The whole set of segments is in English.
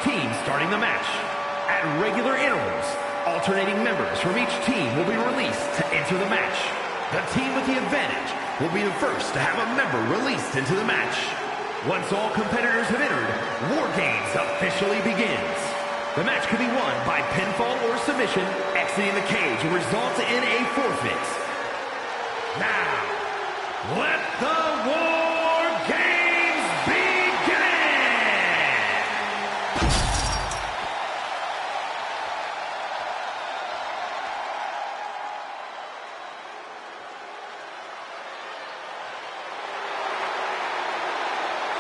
team starting the match. At regular intervals, alternating members from each team will be released to enter the match. The team with the advantage will be the first to have a member released into the match. Once all competitors have entered, War Games officially begins. The match can be won by pinfall or submission. Exiting the cage will result in a forfeit. Now, let the War Games begin!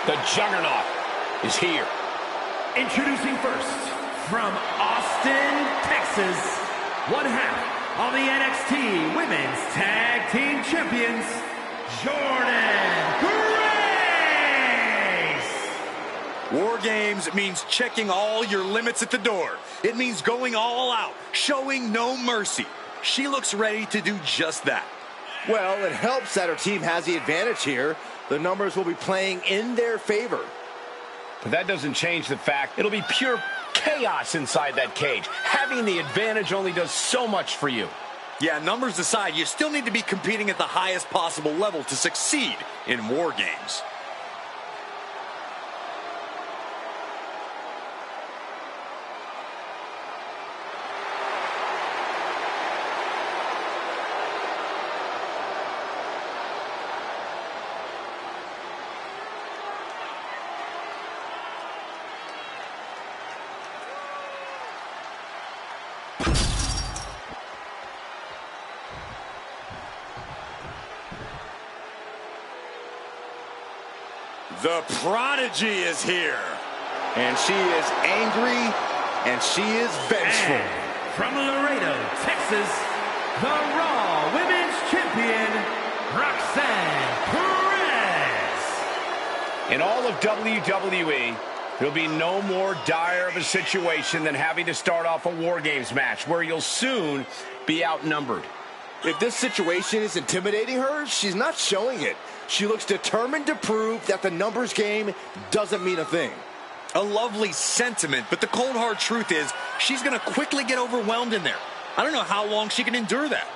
The Juggernaut is here. Introducing first, from Austin, Texas, one half of the NXT Women's Tag Team Champions, Jordynne Grace! War Games means checking all your limits at the door. It means going all out, showing no mercy. She looks ready to do just that. Well, it helps that her team has the advantage here. The numbers will be playing in their favor. But that doesn't change the fact it'll be pure chaos inside that cage. Having the advantage only does so much for you. Yeah, numbers aside, you still need to be competing at the highest possible level to succeed in War Games. The Prodigy is here. And she is angry, and she is vengeful. And from Laredo, Texas, the Raw Women's Champion, Roxanne Perez. In all of WWE, there'll be no more dire of a situation than having to start off a War Games match where you'll soon be outnumbered. If this situation is intimidating her, she's not showing it. She looks determined to prove that the numbers game doesn't mean a thing. A lovely sentiment, but the cold hard truth is she's going to quickly get overwhelmed in there. I don't know how long she can endure that.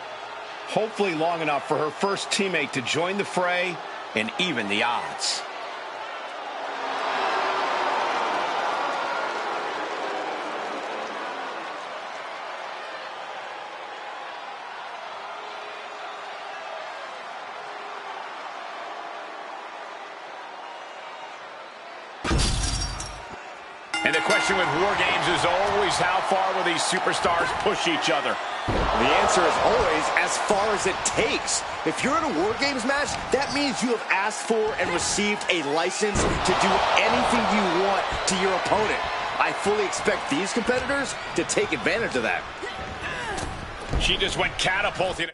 Hopefully long enough for her first teammate to join the fray and even the odds. And the question with War Games is always, how far will these superstars push each other? The answer is always as far as it takes. If you're in a War Games match, that means you have asked for and received a license to do anything you want to your opponent. I fully expect these competitors to take advantage of that. She just went catapulting.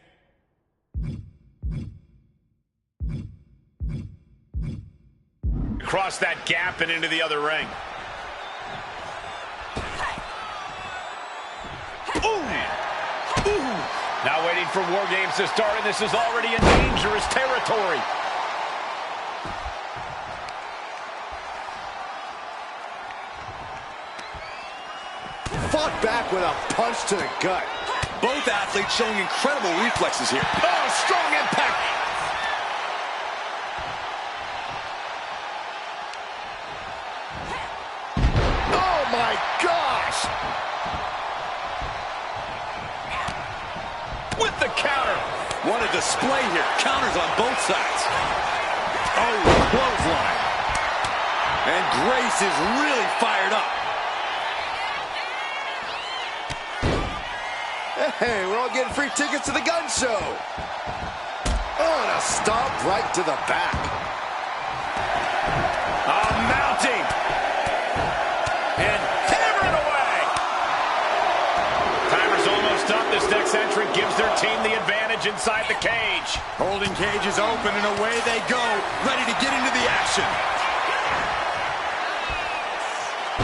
Across that gap and into the other ring. Now waiting for War Games to start, and this is already in dangerous territory. Fought back with a punch to the gut. Both athletes showing incredible reflexes here. Oh, strong impact. Oh, my gosh. With the counter. What a display here. Counters on both sides. Oh, clothesline. And Grace is really fired up. Hey, we're all getting free tickets to the gun show. Oh, and a stomp right to the back. Mounting. And hammering away. Timer's almost up. This next entrant gives their team the advantage inside the cage. Holding cage is open and away they go, ready to get into the action.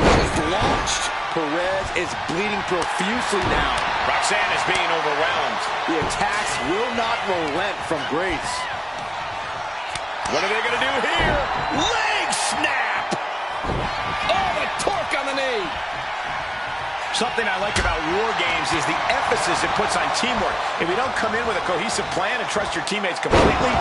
Just launched. Perez is bleeding profusely now. Roxanne is being overwhelmed. The attacks will not relent from Grace. What are they going to do here? Leg snap! Oh, the torque on on the knee. Something I like about War Games is the emphasis it puts on teamwork. If you don't come in with a cohesive plan and trust your teammates completely,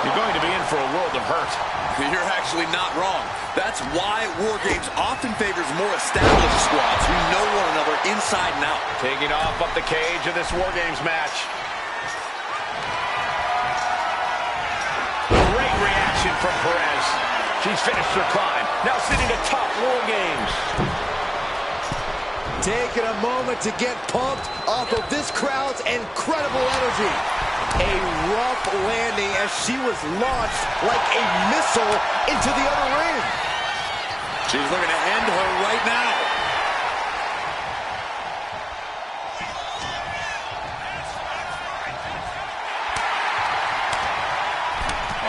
you're going to be in for a world of hurt. You're actually not wrong. That's why War Games often favors more established squads who know one another inside and out. Taking off up the cage of this War Games match. Great reaction from Perez. She's finished her climb. Now sitting atop War Games. Taking a moment to get pumped off of this crowd's incredible energy. A rough landing as she was launched like a missile into the other ring. She's looking to end her right now.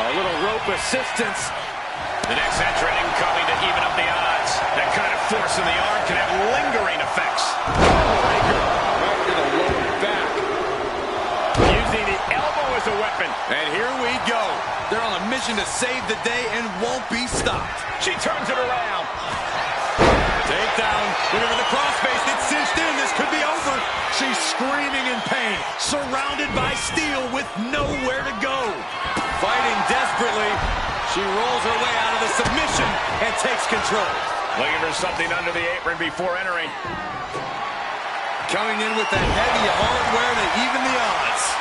A little rope assistance. The next entrant incoming to even up the odds. That kind of force in the arm can have lingering effects. Breaker right to the lower back. Using the elbow as a weapon. And here we go. They're on a mission to save the day and won't be stopped. She turns it around. Takedown. Look at the crossface. It's cinched in. This could be over. She's screaming in pain, surrounded by steel with nowhere to go. Fighting desperately. She rolls her way out of the submission and takes control. Looking for something under the apron before entering. Coming in with that heavy hardware to even the odds.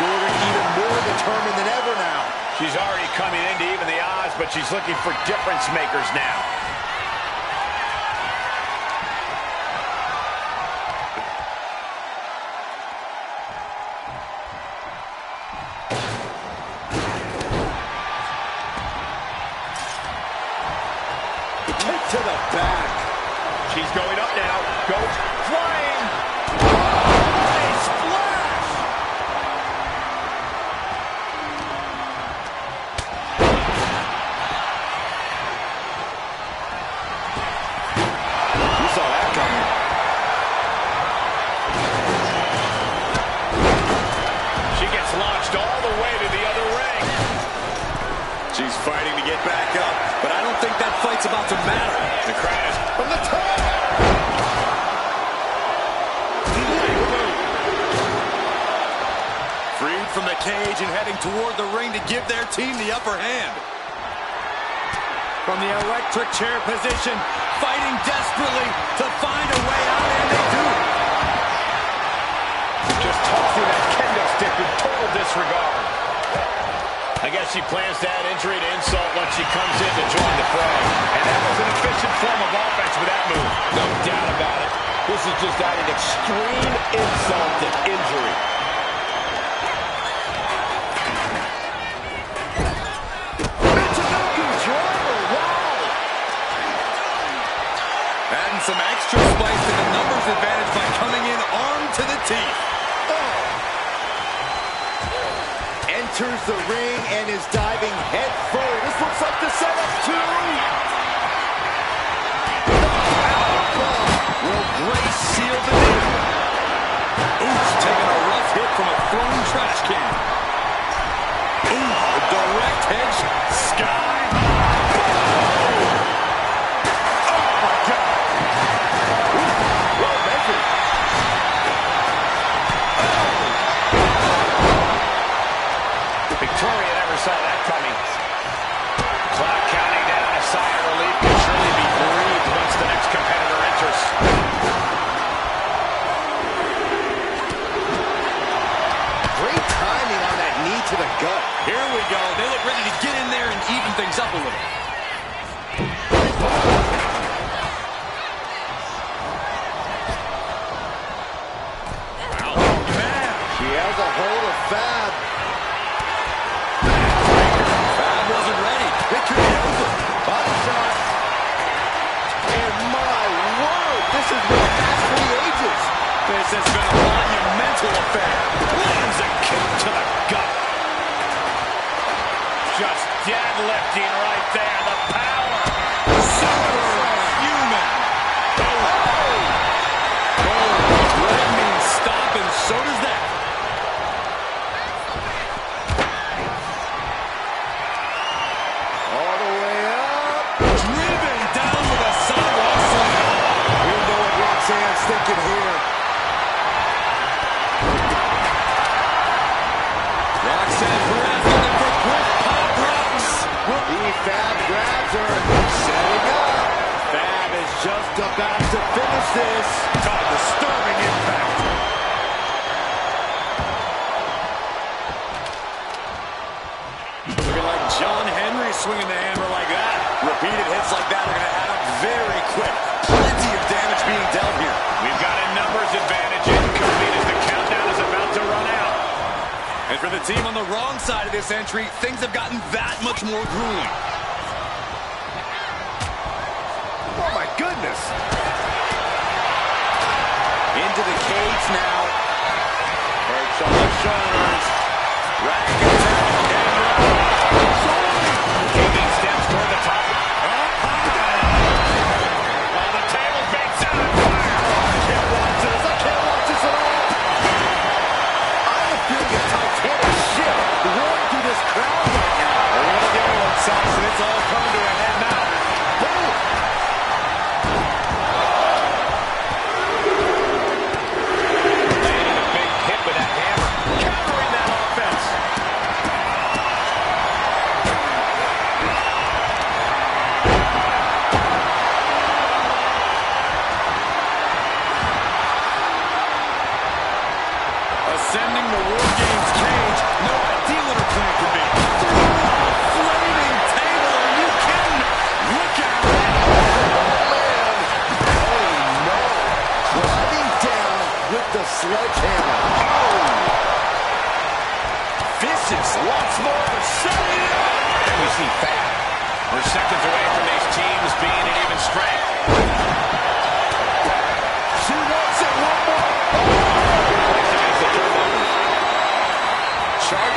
Jordan even more determined than ever now. She's already coming in to even the odds, but she's looking for difference makers now. To the back. She's going up now. Goes flying. Oh, splash! You saw that coming. She gets launched all the way to the other ring. She's fighting to get back up, but I don't think that fight's about to matter. The crowd is From the top. Freed from the cage and heading toward the ring to give their team the upper hand. From the electric chair position, fighting desperately to find a way out, and they do. just tossing that kendo stick with total disregard. I guess she plans to add injury to insult once she comes in to join the fray. And that was an efficient form of offense with that move. No doubt about it. This is just adding extreme insult to injury. Michinoku driver, wow! Adding some extra spice to the numbers advantage by coming in armed to the teeth. Enters the ring and is diving head forward. This looks like the setup too. Will Grace seal the deal? Oops, taking a rough hit from a thrown trash can. Ooh, a direct hedge. Sky. Oh, my God. Well measured. Victoria never saw that coming. Clock counting down. A sigh of relief can surely be breathed once the next competitor enters. Great timing on that knee to the gut. Here we go. They look ready to get in there and even things up a little. Oh, man. She has a hold of Fab. Fab wasn't ready. It could be over. Body shot. And my word, this has been a match for the ages. This has been a monumental affair. Lands a kick to the gut. Just deadlifting right there. The power. Superhuman. Red means stop, and so does that. All the way up. Driven down with a sidewalk team on the wrong side of this entry, things have gotten that much more grueling. Oh, my goodness. Into the cage now. Perch on the shoulders. Rag attack and Taking steps toward the top. Oh, the table bakes out on fire. I can't watch this. I can't watch this at all. I am feeling a Titanic ship roaring through this crowd right now. What a game one, Saxon. It's all coming to a head now. Boom. Landing a big hit with that hammer. Countering that offense. Ascending the War Games cage. No idea what her plan could be. Flaming table. Are you kidding me? Look out. Driving down with the sledgehammer. Oh! Vicious once more. Setting it up. And we see Fab. We're seconds away from these teams being at even strength. She wants it one more. Against the turnbuckle. Sharp.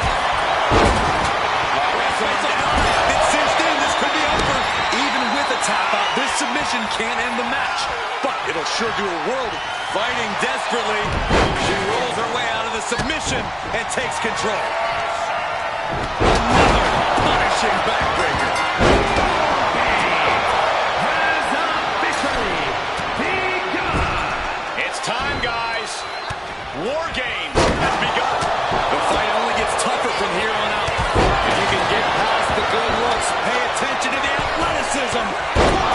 Wrestling down. It's cinched in. This could be over. Even with a tap out, this submission can't end the match. But it'll sure do a world. Fighting desperately. She rolls her way out of the submission and takes control. Another punishing backbreaker. Has officially begun. It's time, guys. War Games has begun. The fight only gets tougher from here on out. If you can get past the good looks, pay attention to the athleticism.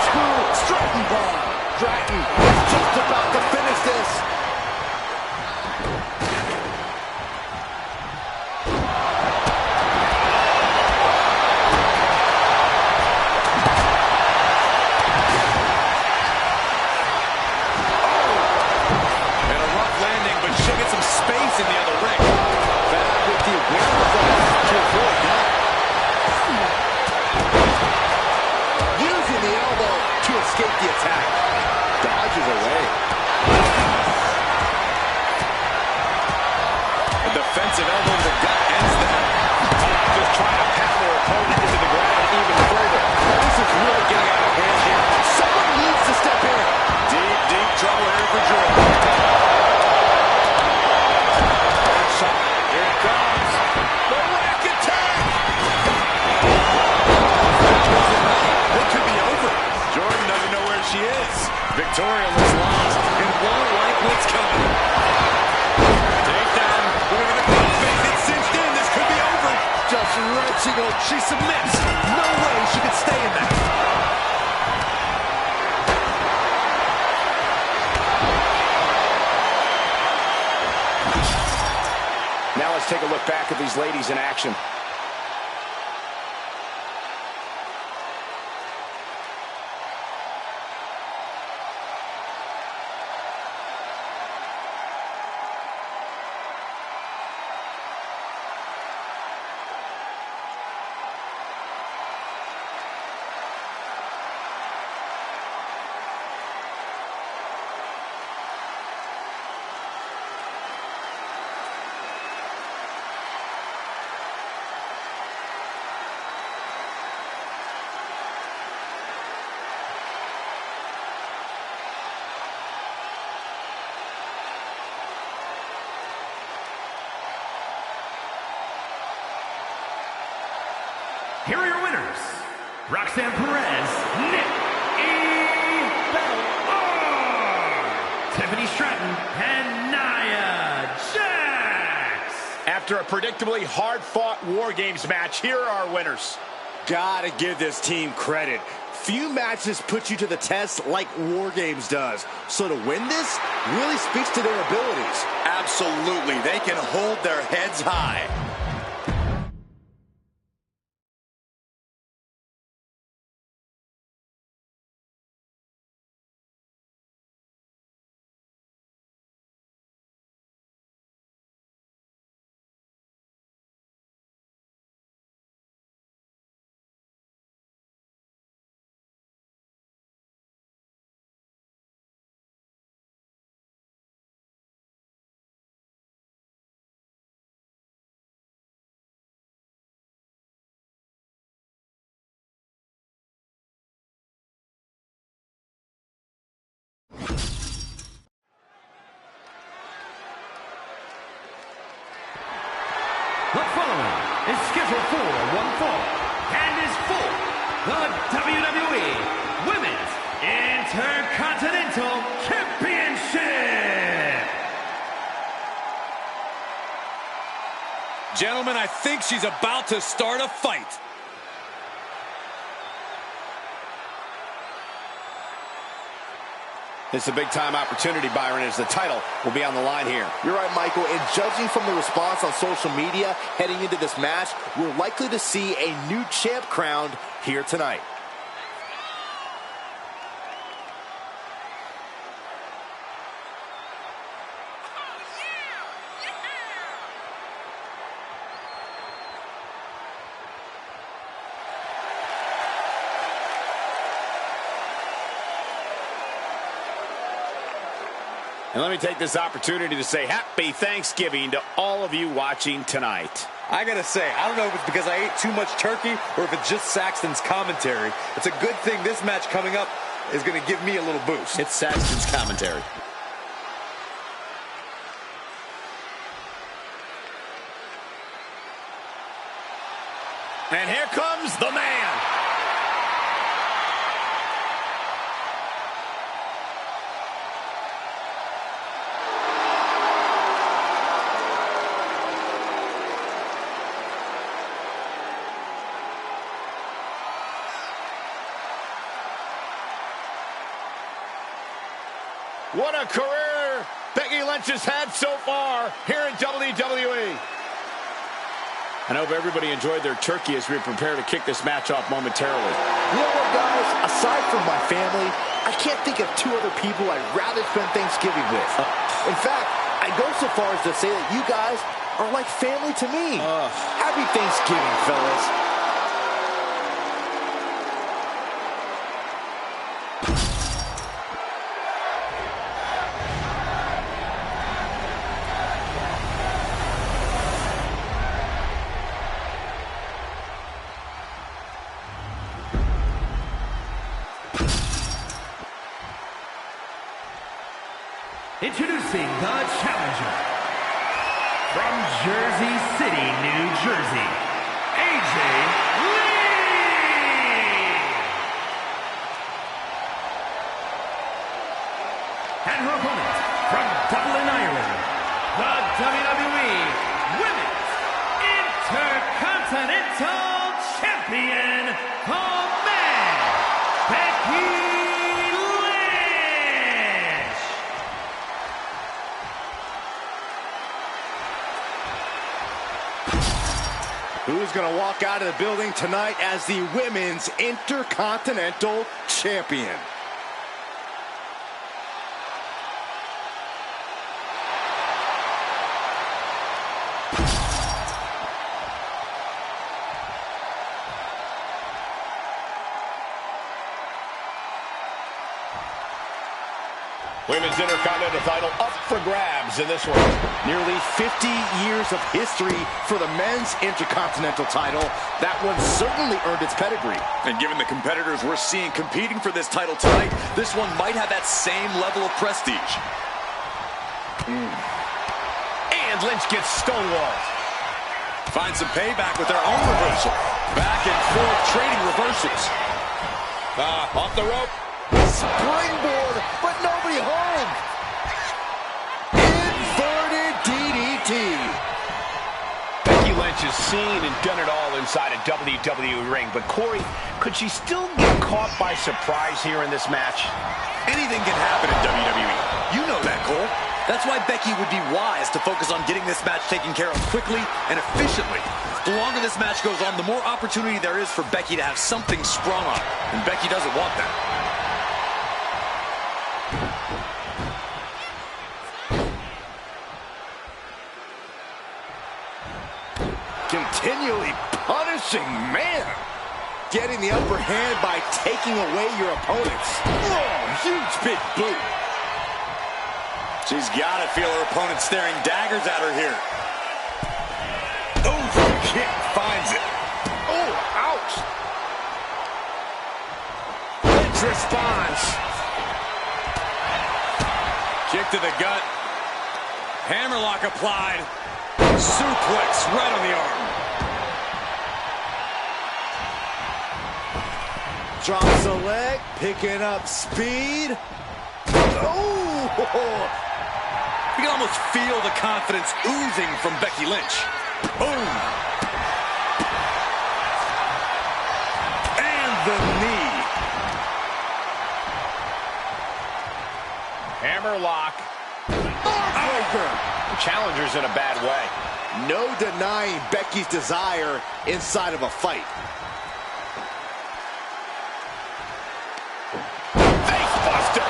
Screw Stratton bomb. Stratton is just about to finish this. And a rough landing, but she'll get some space in the other ring. Fab with the wherewithal to avoid that. Using the elbow to escape the attack. Dodges away. A defensive elbow to the gut ends that. Just trying to pound their opponent into the ground even further. This is really getting out of hand here. Someone needs to step in. Deep, deep trouble here for Jordan. Here it comes. The rack attack. What could be over? Jordan doesn't know where she is. Victoria looks lost and won't like what's coming. Takedown. Over the crossface. It's cinched in. This could be over. Just wrenching her. She submits. No way she could stay in that. Now let's take a look back at these ladies in action. Here are your winners, Roxanne Perez, Nick Belair, Tiffany Stratton, and Nia Jax. After a predictably hard-fought War Games match, here are our winners. Gotta give this team credit. Few matches put you to the test like War Games does. So to win this really speaks to their abilities. Absolutely. They can hold their heads high. The following is scheduled for one fall and is for the WWE Women's Intercontinental Championship. Gentlemen, I think she's about to start a fight. It's a big-time opportunity, Byron, as the title will be on the line here. You're right, Michael, and judging from the response on social media heading into this match, we're likely to see a new champ crowned here tonight. And let me take this opportunity to say happy Thanksgiving to all of you watching tonight. I gotta say, I don't know if it's because I ate too much turkey or if it's just Saxton's commentary. It's a good thing this match coming up is gonna give me a little boost. It's Saxton's commentary. And here comes the man. What a career Becky Lynch has had so far here in WWE. I hope everybody enjoyed their turkey as we prepare to kick this match off momentarily. You know what, guys? Aside from my family, I can't think of two other people I'd rather spend Thanksgiving with. In fact, I'd go so far as to say that you guys are like family to me. Happy Thanksgiving, fellas. Introducing the challenger from Jersey City, New Jersey, AJ Lee! And her opponent from Dublin, Ireland, the WWE Women's Intercontinental Champion, the man, Becky Lynch! Who's going to walk out of the building tonight as the Women's Intercontinental Champion? Women's Intercontinental title up for grabs in this one. Nearly 50 years of history for the Men's Intercontinental title. That one certainly earned its pedigree. And given the competitors we're seeing competing for this title tonight, this one might have that same level of prestige. And Lynch gets stonewalled. Find some payback with their own reversal. Back and forth trading reversals. Off the rope. Springboard, but nobody home. Inverted DDT. Becky Lynch has seen and done it all inside a WWE ring. But Corey, could she still get caught by surprise here in this match? Anything can happen in WWE. You know that, Cole. That's why Becky would be wise to focus on getting this match taken care of quickly and efficiently. The longer this match goes on, the more opportunity there is for Becky to have something sprung on her. And Becky doesn't want that. Continually punishing, man. Getting the upper hand by taking away your opponents. Oh, huge big boot. She's got to feel her opponent staring daggers at her here. Kick finds it. Oh, ouch. Lynch responds. Kick to the gut. Hammerlock applied. Suplex right on the arm. Drops a leg, picking up speed. Oh! You can almost feel the confidence oozing from Becky Lynch. Boom! And the knee. Hammerlock. Heartbreaker. Challenger's in a bad way. No denying Becky's desire inside of a fight. Facebuster.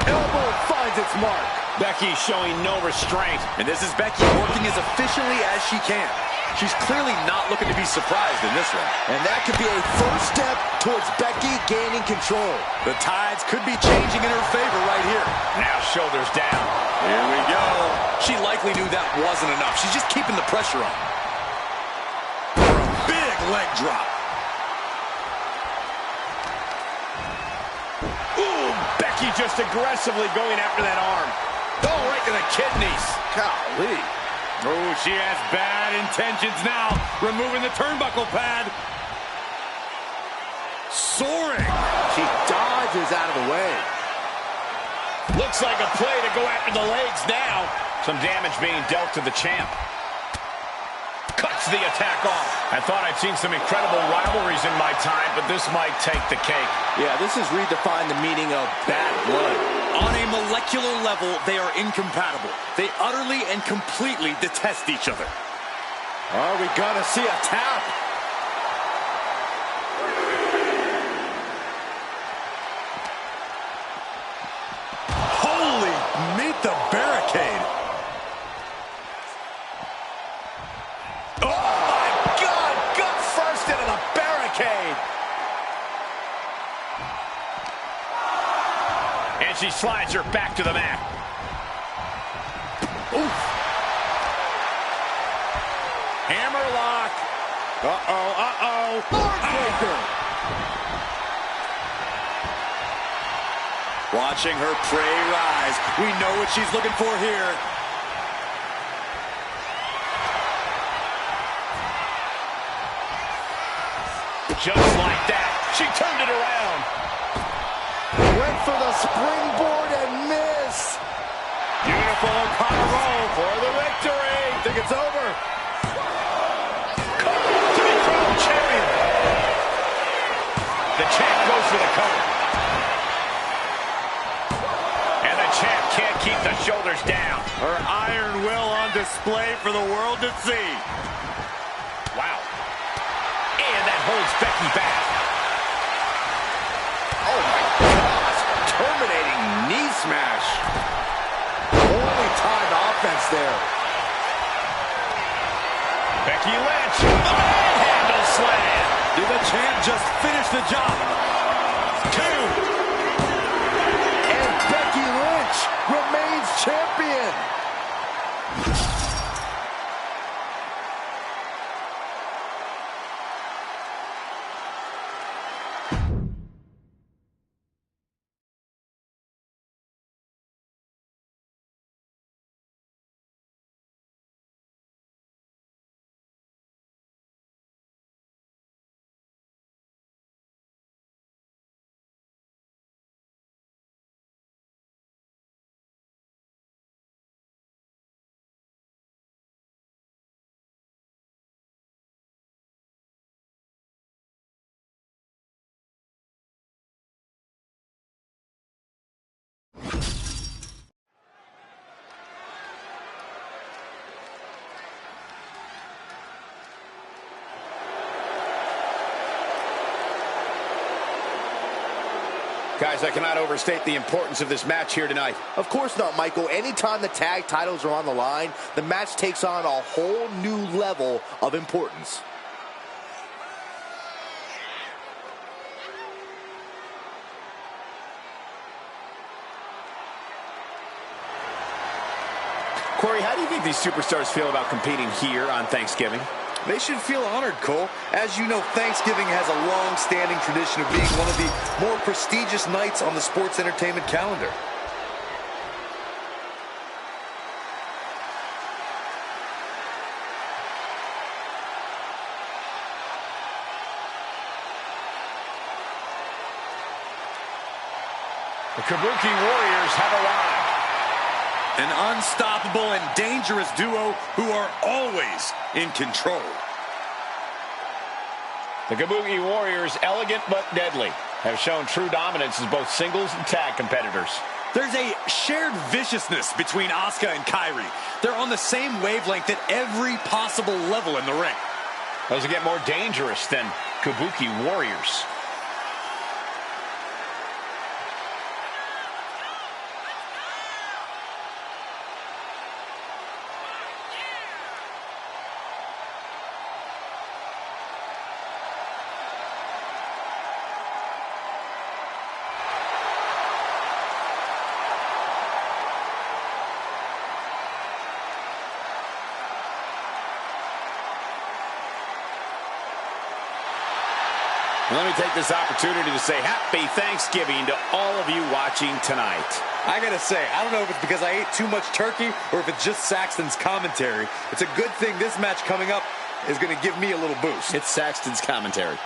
Elbow finds its mark. Becky showing no restraint. And this is Becky working as efficiently as she can. She's clearly not looking to be surprised in this one. And that could be a first step towards Becky gaining control. The tides could be changing in her favor right here. Now shoulders down. Here we go. She likely knew that wasn't enough. She's just keeping the pressure on. For a big leg drop. Ooh, Becky just aggressively going after that arm. Oh, right to the kidneys. Golly. Oh, she has bad intentions now. Removing the turnbuckle pad. Soaring. She dodges out of the way. Looks like a play to go after the legs now. Some damage being dealt to the champ. Cuts the attack off. I thought I'd seen some incredible rivalries in my time, but this might take the cake. Yeah, this has redefined the meaning of bad blood. On a molecular level, they are incompatible. They utterly and completely detest each other. Are we gonna see a tap? Holy, meet the barricade. Oh, my God! Gut first into the barricade. And she slides her back to the mat. Oof. Hammerlock. Uh-oh, uh-oh. Heartbreaker. Watching her prey rise. We know what she's looking for here. Just like that, she turned it around. Went for the springboard and missed. Beautiful O'Connor roll for the victory. Think it's over. Cover to be crowned champion. The champ goes for the cover. And the champ can't keep the shoulders down. Her iron will on display for the world to see. Wow. And that holds Becky back. Oh my gosh. Terminating knee smash. Only timed offense there. Becky Lynch. Handle slam. Did the champ just finish the job? 2. And Becky Lynch remains champion. Guys, I cannot overstate the importance of this match here tonight. Of course not, Michael. Anytime the tag titles are on the line, the match takes on a whole new level of importance. Corey, how do you think these superstars feel about competing here on Thanksgiving? They should feel honored, Cole. As you know, Thanksgiving has a long-standing tradition of being one of the more prestigious nights on the sports entertainment calendar. The Kabuki Warriors have arrived. An unstoppable and dangerous duo who are always in control. The Kabuki Warriors, elegant but deadly, have shown true dominance as both singles and tag competitors. There's a shared viciousness between Asuka and Kairi. They're on the same wavelength at every possible level in the ring. Those get more dangerous than Kabuki Warriors. Let me take this opportunity to say happy Thanksgiving to all of you watching tonight. I gotta say, I don't know if it's because I ate too much turkey or if it's just Saxton's commentary. It's a good thing this match coming up is gonna give me a little boost. It's Saxton's commentary.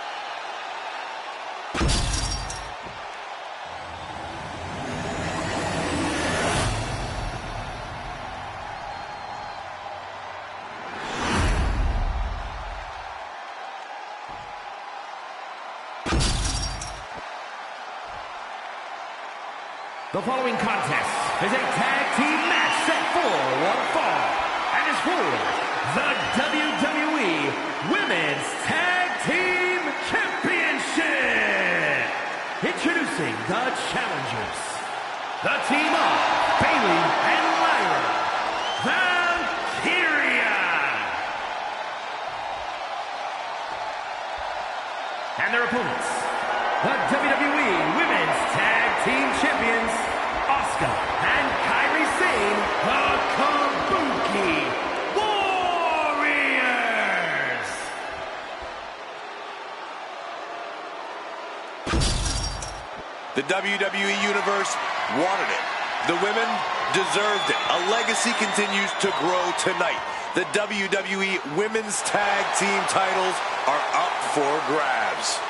The following contest is a tag team match set for one fall and is for the WWE Women's Tag Team Championship. Introducing the challengers, the team of Bayley and Lyra Valkyria, and their opponents, the WWE Women's Tag Team Champions, Asuka and Kairi Sane, the Kabuki Warriors. The WWE Universe wanted it. The women deserved it. A legacy continues to grow tonight. The WWE Women's Tag Team titles are up for grabs.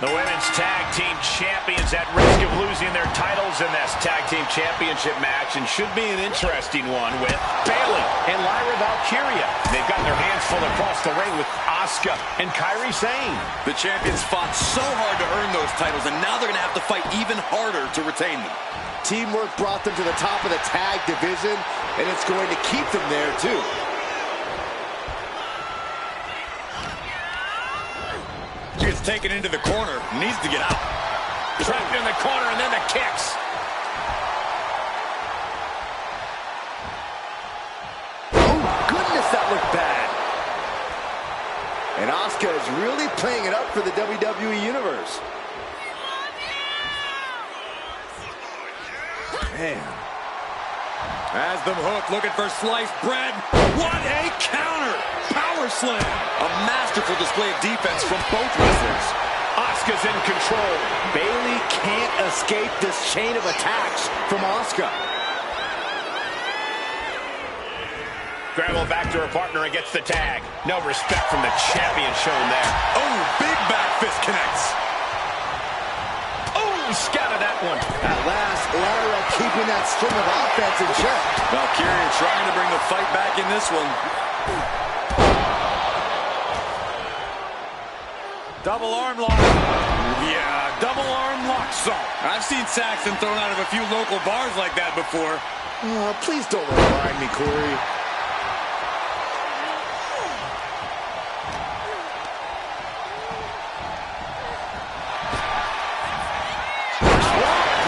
The Women's Tag Team Champions at risk of losing their titles in this Tag Team Championship match, and should be an interesting one with Bayley and Lyra Valkyria. They've got their hands full across the ring with Asuka and Kairi Sane. The champions fought so hard to earn those titles, and now they're going to have to fight even harder to retain them. Teamwork brought them to the top of the tag division, and it's going to keep them there, too. Gets taken into the corner, needs to get out. Trapped in the corner, and then the kicks. Oh, goodness, that looked bad. And Asuka is really playing it up for the WWE Universe. Man. Has them hooked, looking for sliced bread. What a counter! Power slam! A masterful display of defense from both wrestlers. Asuka's in control. Bayley can't escape this chain of attacks from Asuka. Grapple back to her partner and gets the tag. No respect from the champion shown there. Oh, big back fist connects. Oh, scouted that one. At last, Lyra keeping that string of offense in check. Valkyria trying to bring the fight back in this one. Double arm lock. Yeah, double arm lock. So I've seen Saxton thrown out of a few local bars like that before. Please don't remind me, Corey.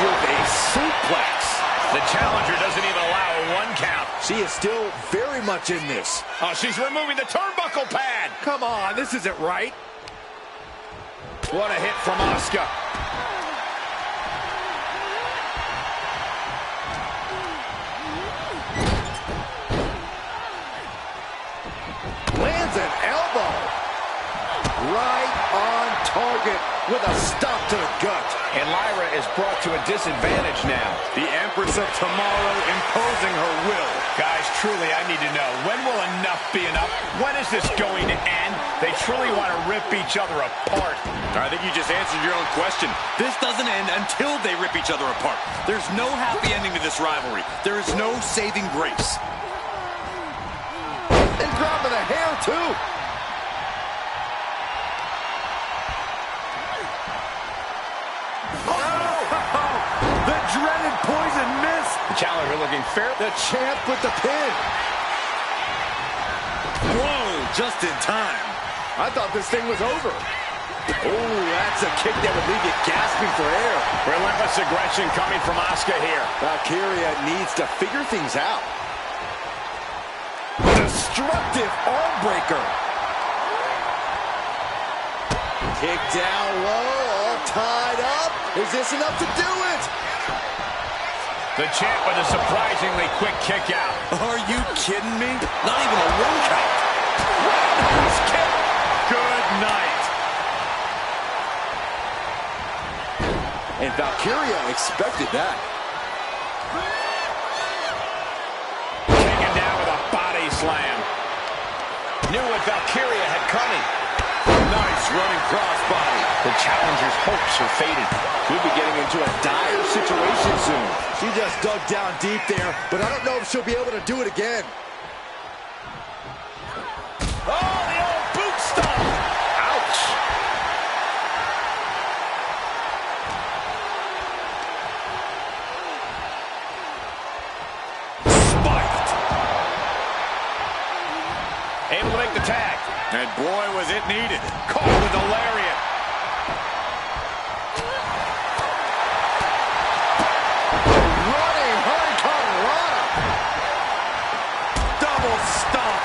With a suplex. The challenger doesn't even allow a 1 count. She is still very much in this. Oh, she's removing the turnbuckle pad. Come on, this isn't right. What a hit from Asuka. Lands an elbow. Right on target with a stop to the gut. And Lyra is brought to a disadvantage now. The Empress of Tomorrow imposing her will. Guys, truly, I need to know, when will enough be enough? When is this going to end? They truly want to rip each other apart. I think you just answered your own question. This doesn't end until they rip each other apart. There's no happy ending to this rivalry. There is no saving grace. And grabbing the hair, too. The dreaded poison miss. The challenger looking fair. The champ with the pin. Whoa, just in time. I thought this thing was over. Oh, that's a kick that would leave you gasping for air. Relentless aggression coming from Asuka here. Valkyria needs to figure things out. Destructive arm breaker. Kick down low, all tied up. Is this enough to do it? The champ with a surprisingly quick kick out. Are you kidding me? Not even a 1 count. Roundhouse kick. Good night. And Valkyria expected that. Taken down with a body slam. Knew what Valkyria had coming. Nice running crossbody. The challenger's hopes are faded. We'll be getting into a dire situation soon. She just dug down deep there, but I don't know if she'll be able to do it again. Oh, the old boot stomp. Ouch. Spiked. Able to make the tag. And boy, was it needed. Caught with a lariat. Running hurricanrana. Double stomp.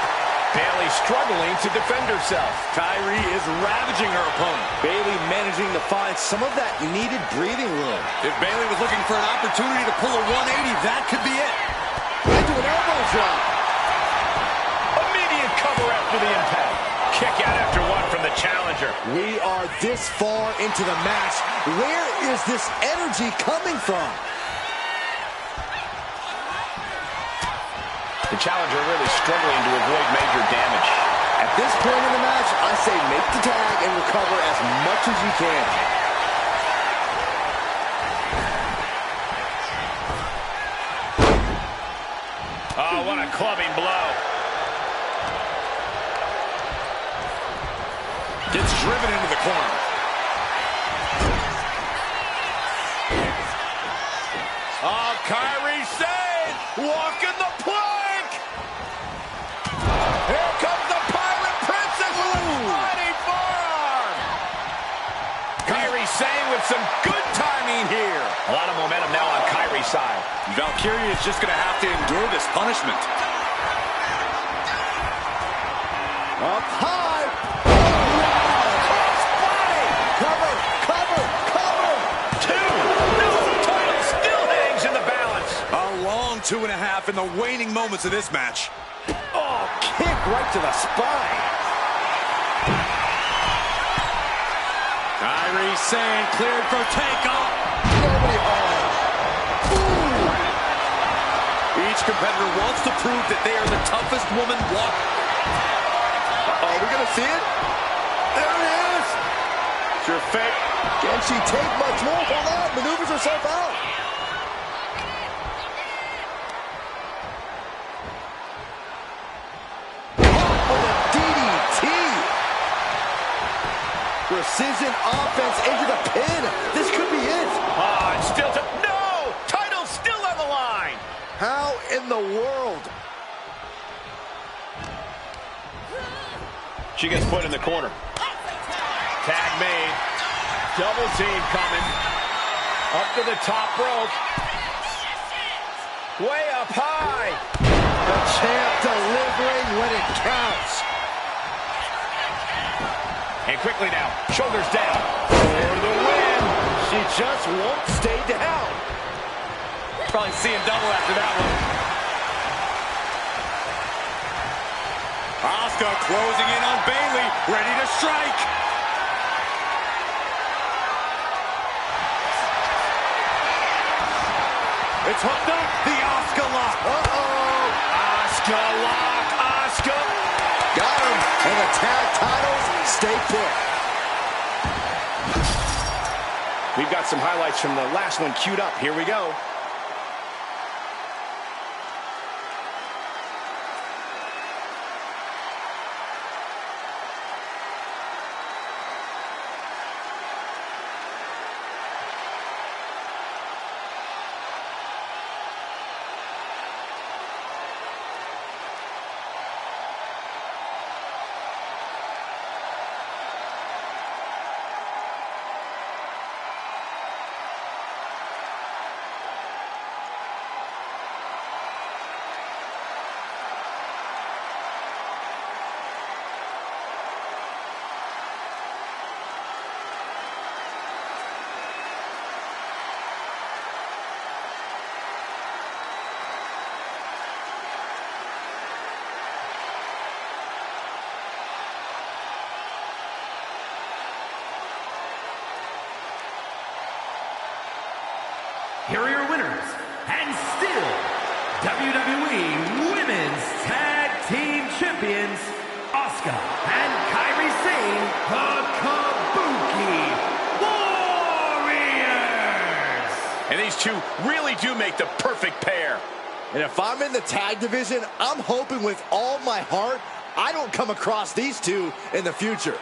Bayley struggling to defend herself. Kyrie is ravaging her opponent. Bayley managing to find some of that needed breathing room. If Bayley was looking for an opportunity to pull a 180, that could be it. Into an elbow drop. Immediate cover after the impact. Kick out after one from the challenger. We are this far into the match. Where is this energy coming from? The challenger really struggling to avoid major damage. At this point in the match, I say make the tag and recover as much as you can. Oh, what a clubbing blow. Gets driven into the corner. Oh, Kyrie Sane walking the plank. Here comes the Pirate Princess with a sliding forearm. Kyrie Sane with some good timing here. A lot of momentum now on Kyrie's side. Valkyria is just going to have to endure this punishment. Up high. Cover, cover, cover. Two. No, the title still hangs in the balance. A long 2.5 in the waning moments of this match. Oh, kick right to the spine. Kyrie Sane cleared for takeoff. Nobody home. Each competitor wants to prove that they are the toughest woman walking. Are we going to see it? There it is. Sure fake. Can she take much more? Hold on. Maneuvers herself out. With a DDT. Precision offense into the pin. This could be it. Oh, it's still no! Title's still on the line. How in the world? She gets put in the corner. Tag made. Double team coming. Up to the top rope. Way up high. The champ delivering when it counts. And quickly now, shoulders down. For the win. She just won't stay down. Probably seeing double after that one. Asuka closing in on Bayley, ready to strike. It's hooked up. The Asuka lock. Uh-oh. Asuka lock. Asuka. Got him. And the tag titles stay put. We've got some highlights from the last one queued up. Here we go. Here are your winners, and still WWE Women's Tag Team Champions, Asuka and Kairi Sane, the Kabuki Warriors! And these two really do make the perfect pair. And if I'm in the tag division, I'm hoping with all my heart I don't come across these two in the future.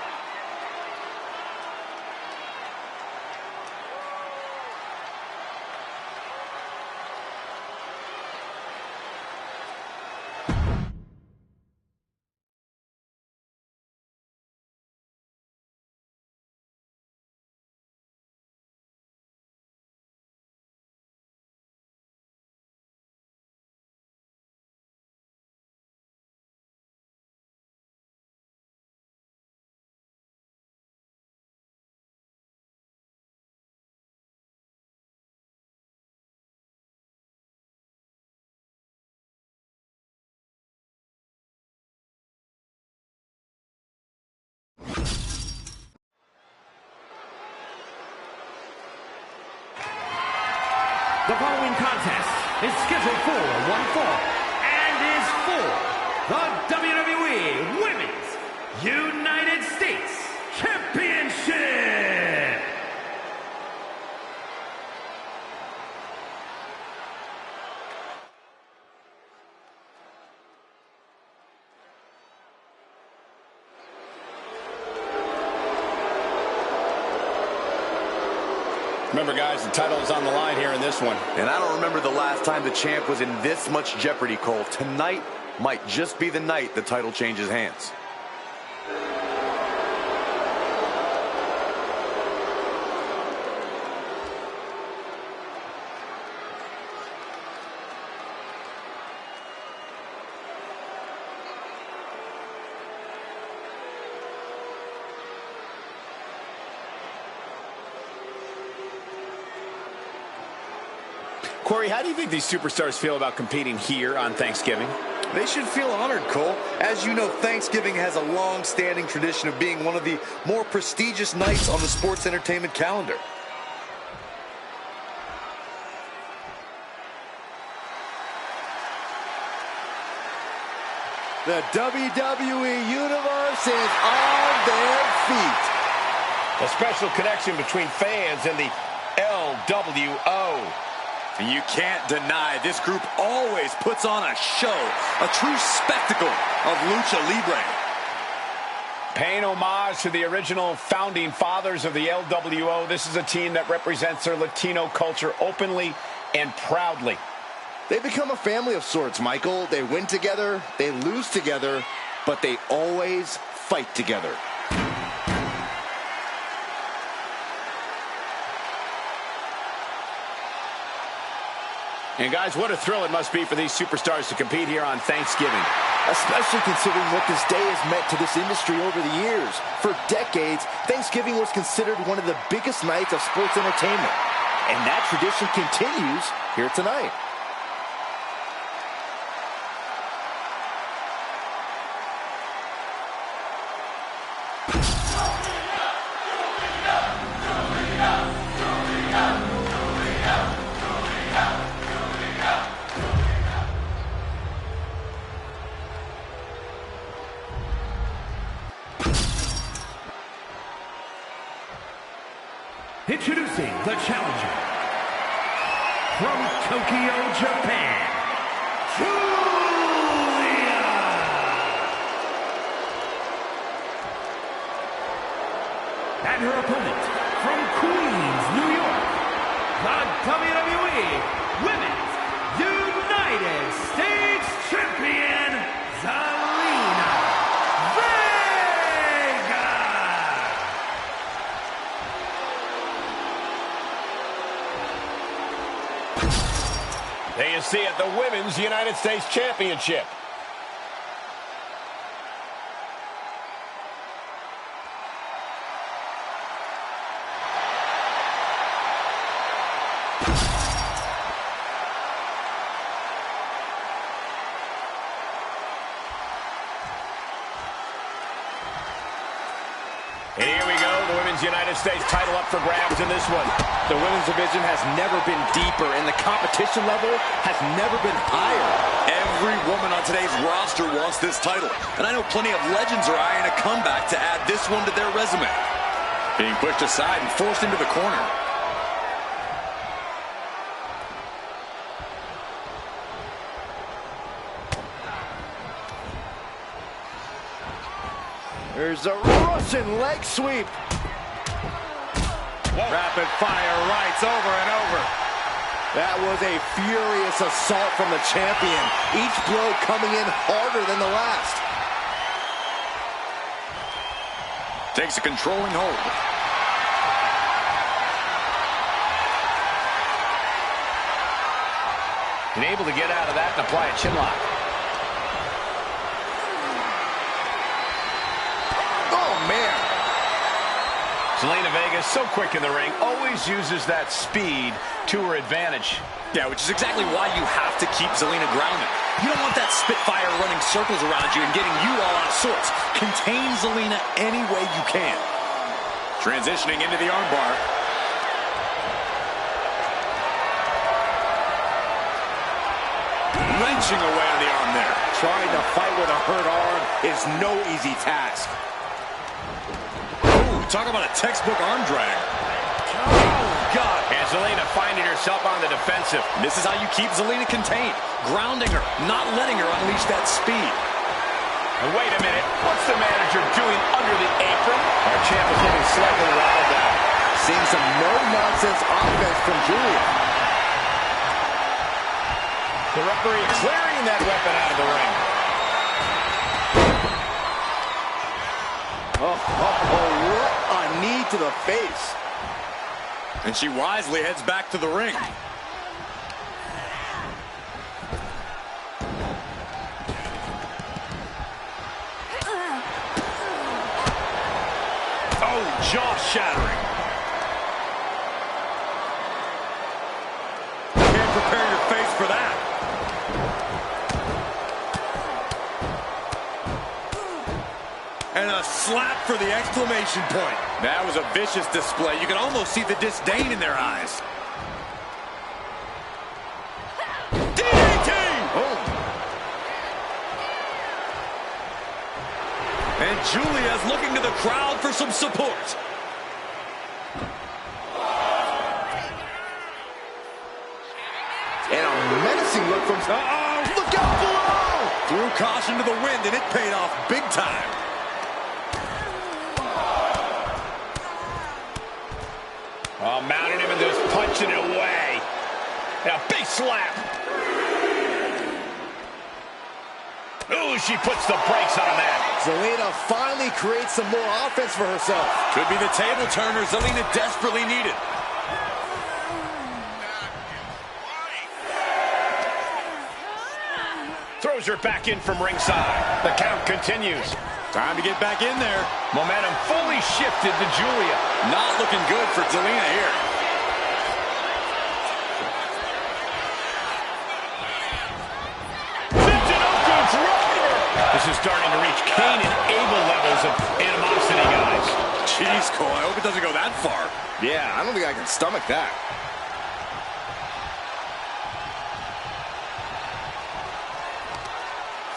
The following contest is scheduled for one fall and is for the WWE Women's United States Championship. Remember, guys, the title is on the line here in this one. And I don't remember the last time the champ was in this much jeopardy, Cole. Tonight might just be the night the title changes hands. Corey, how do you think these superstars feel about competing here on Thanksgiving? They should feel honored, Cole. As you know, Thanksgiving has a long-standing tradition of being one of the more prestigious nights on the sports entertainment calendar. The WWE Universe is on their feet. A special connection between fans and the LWO. And you can't deny this group always puts on a show, a true spectacle of Lucha Libre. Paying homage to the original founding fathers of the LWO, this is a team that represents their Latino culture openly and proudly. They become a family of sorts, Michael. They win together, they lose together, but they always fight together. And guys, what a thrill it must be for these superstars to compete here on Thanksgiving. Especially considering what this day has meant to this industry over the years. For decades, Thanksgiving was considered one of the biggest nights of sports entertainment. And that tradition continues here tonight. Introducing the challenger from Tokyo, Japan, Giulia. And her opponent from Queens, New York, the WWE Women's United States Champion, Zelina Vega. There you see it, the Women's United States Championship. And here we go, the Women's United States title up for grabs in this one. The women's division has never been deeper, and the competition level has never been higher. Every woman on today's roster wants this title. And I know plenty of legends are eyeing a comeback to add this one to their resume. Being pushed aside and forced into the corner. There's a Russian leg sweep. Whoa. Rapid fire rights over and over. That was a furious assault from the champion. Each blow coming in harder than the last. Takes a controlling hold. And able to get out of that and apply a chin lock. Zelina Vega is so quick in the ring, always uses that speed to her advantage. Yeah, which is exactly why you have to keep Zelina grounded. You don't want that Spitfire running circles around you and getting you all out of sorts. Contain Zelina any way you can. Transitioning into the armbar. Wrenching away on the arm there. Trying to fight with a hurt arm is no easy task. Talk about a textbook arm drag. Oh, God. And Zelina finding herself on the defensive. This is how you keep Zelina contained. Grounding her, not letting her unleash that speed. And wait a minute. What's the manager doing under the apron? Our champ is looking slightly rattled down. Seeing some no-nonsense offense from Giulia. The referee clearing that weapon out of the ring. What a knee to the face. And she wisely heads back to the ring. Oh, jaw-shattering. Can't prepare your face for that. And a slap for the exclamation point. That was a vicious display. You can almost see the disdain in their eyes. DDT! Oh. And Giulia's looking to the crowd for some support. And a menacing look from... Look out below! Threw caution to the wind, and it paid off big time. Oh, mounting him and just punching it away. And a big slap. Ooh, she puts the brakes on that. Zelina finally creates some more offense for herself. Could be the table turner Zelina desperately needed. Throws her back in from ringside. The count continues. Time to get back in there. Momentum fully shifted to Giulia. Not looking good for Zelina here. Michinoku driver. This is starting to reach Cain and Abel levels of animosity, guys. Jeez, Cole, I hope it doesn't go that far. Yeah, I don't think I can stomach that.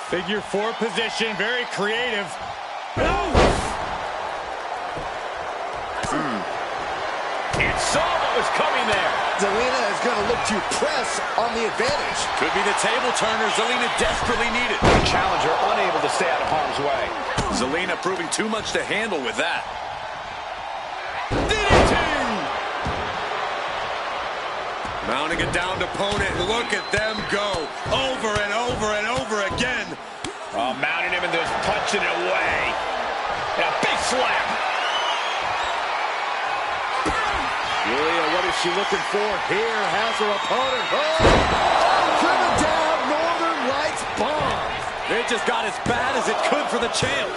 Figure four position, very creative. It's was coming there. Zelina is going to look to press on the advantage. Could be the table turner Zelina desperately needed. Challenger unable to stay out of harm's way. Zelina proving too much to handle with that. Mounting a downed opponent. Look at them go. Over and over and over again. Oh, mounting him and just punching it away. And a big slam. Julia, what is she looking for here? Has her opponent. Oh! Driven down, Northern Lights bomb. It just got as bad as it could for the champ.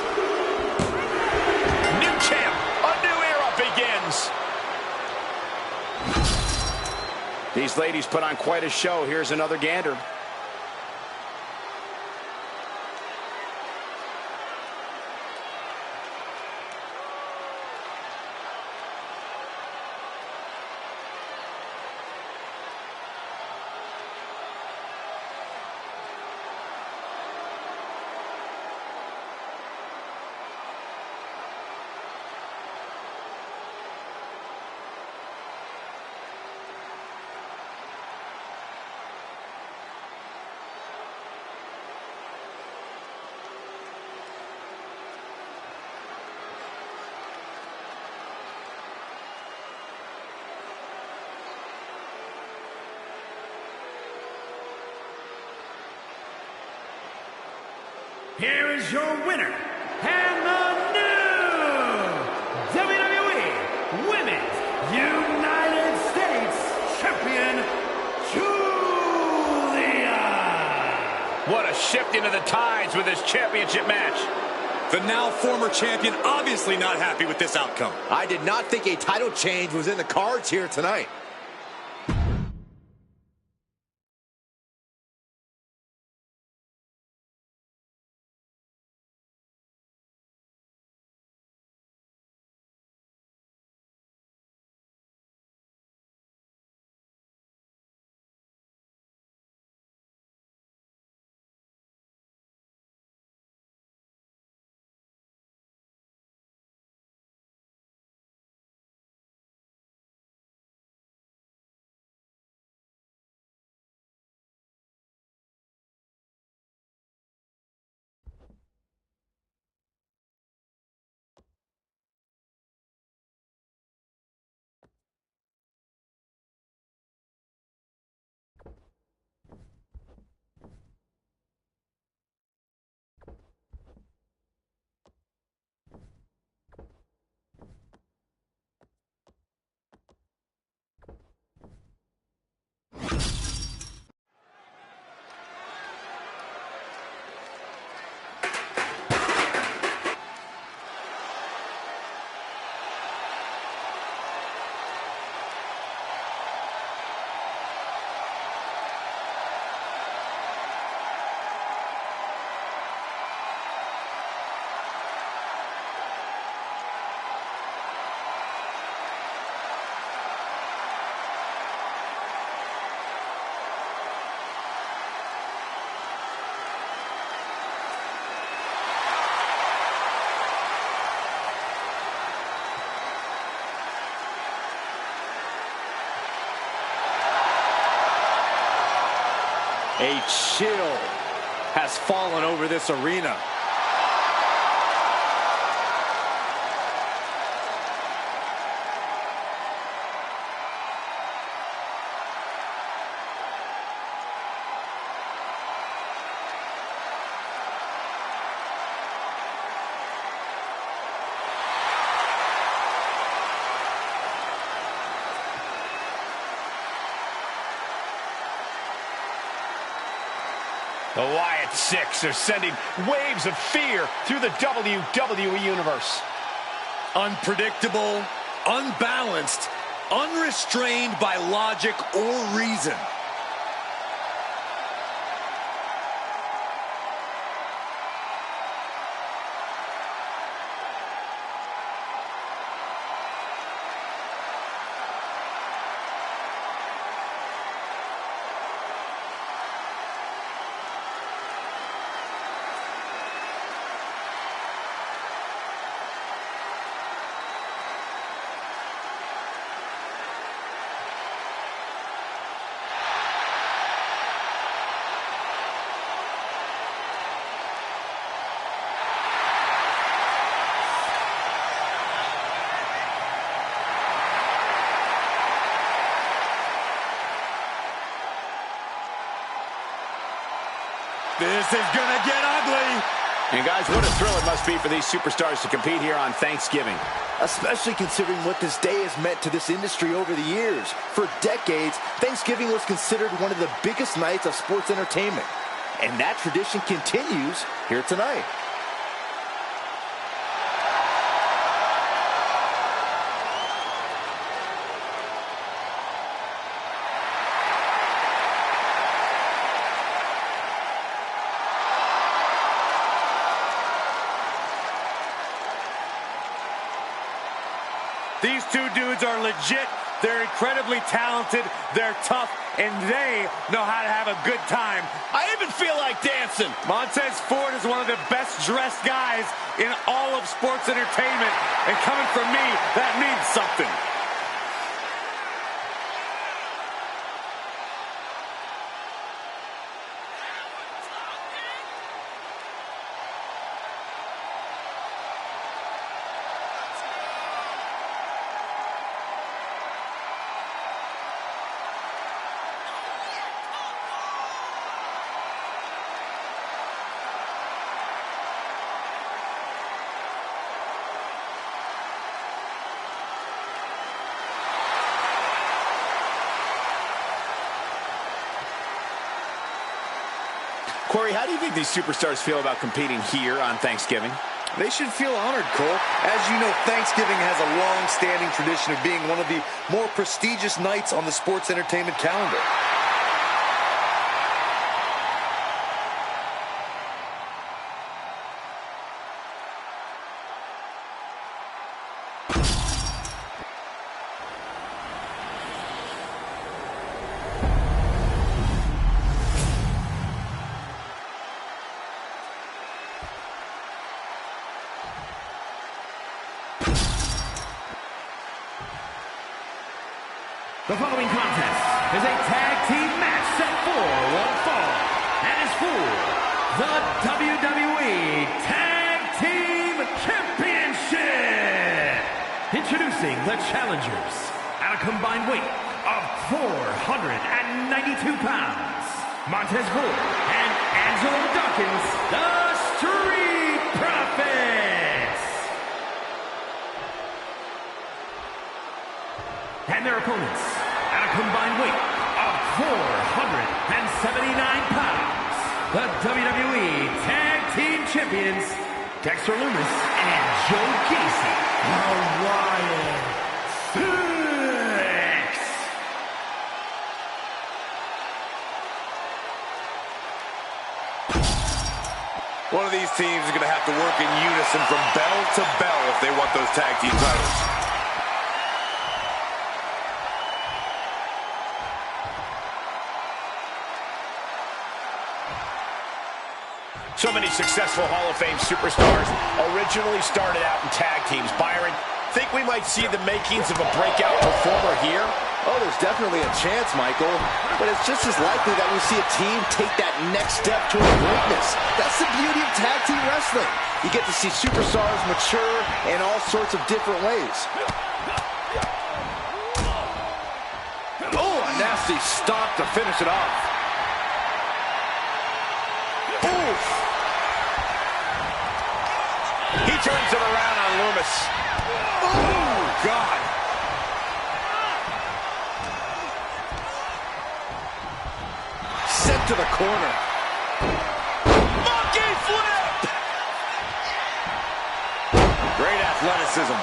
New champ. A new era begins. These ladies put on quite a show. Here's another gander. Here is your winner, and the new WWE Women's United States Champion, Julia. What a shifting of the tides with this championship match. The now former champion obviously not happy with this outcome. I did not think a title change was in the cards here tonight. A chill has fallen over this arena. The Wyatt Six are sending waves of fear through the WWE Universe. Unpredictable, unbalanced, unrestrained by logic or reason. This is gonna get ugly. And guys, what a thrill it must be for these superstars to compete here on Thanksgiving. Especially considering what this day has meant to this industry over the years. For decades, Thanksgiving was considered one of the biggest nights of sports entertainment. And that tradition continues here tonight. These two dudes are legit. They're incredibly talented. They're tough, and they know how to have a good time. I even feel like dancing. Montez Ford is one of the best-dressed guys in all of sports entertainment, and coming from me, that means something. Corey, how do you think these superstars feel about competing here on Thanksgiving? They should feel honored, Cole. As you know, Thanksgiving has a long-standing tradition of being one of the more prestigious nights on the sports entertainment calendar. The following contest is a tag team match set for one fall and is for the WWE Tag Team Championship. Introducing the challengers at a combined weight of 492 pounds, Montez Ford and Angelo Dawkins, the Street Profits. And their opponents at a combined weight of 479 pounds, the WWE Tag Team Champions, Dexter Lumis and Joe Gacy, the Riot Six. One of these teams is going to have to work in unison from bell to bell if they want those tag team titles. So many successful Hall of Fame superstars originally started out in tag teams. Byron, think we might see the makings of a breakout performer here? Oh, there's definitely a chance, Michael. But it's just as likely that we see a team take that next step toward greatness. That's the beauty of tag team wrestling. You get to see superstars mature in all sorts of different ways. Oh, a nasty stomp to finish it off. Oof. He turns it around on Lumis. Oh, God. Sent to the corner. Monkey flip! Great athleticism.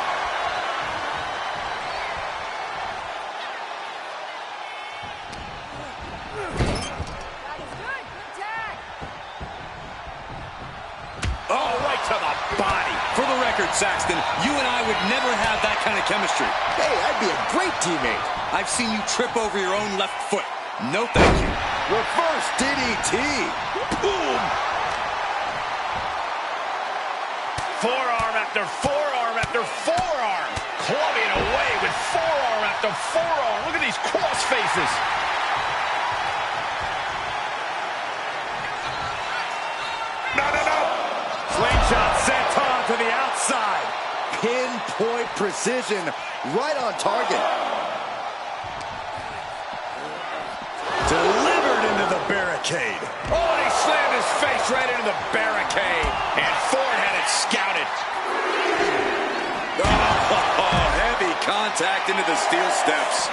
Oh, right to the body. For the record, Saxton, you and I would never have that kind of chemistry. Hey, I'd be a great teammate. I've seen you trip over your own left foot. No thank you. Reverse DDT. Boom! Forearm after forearm after forearm. Clubbing away with forearm after forearm. Look at these cross faces. No. Slingshot sent on to the outside. Pinpoint precision, right on target. Delivered into the barricade. barricade. Oh, and he slammed his face right into the barricade. And Ford had it scouted. Oh, heavy contact into the steel steps.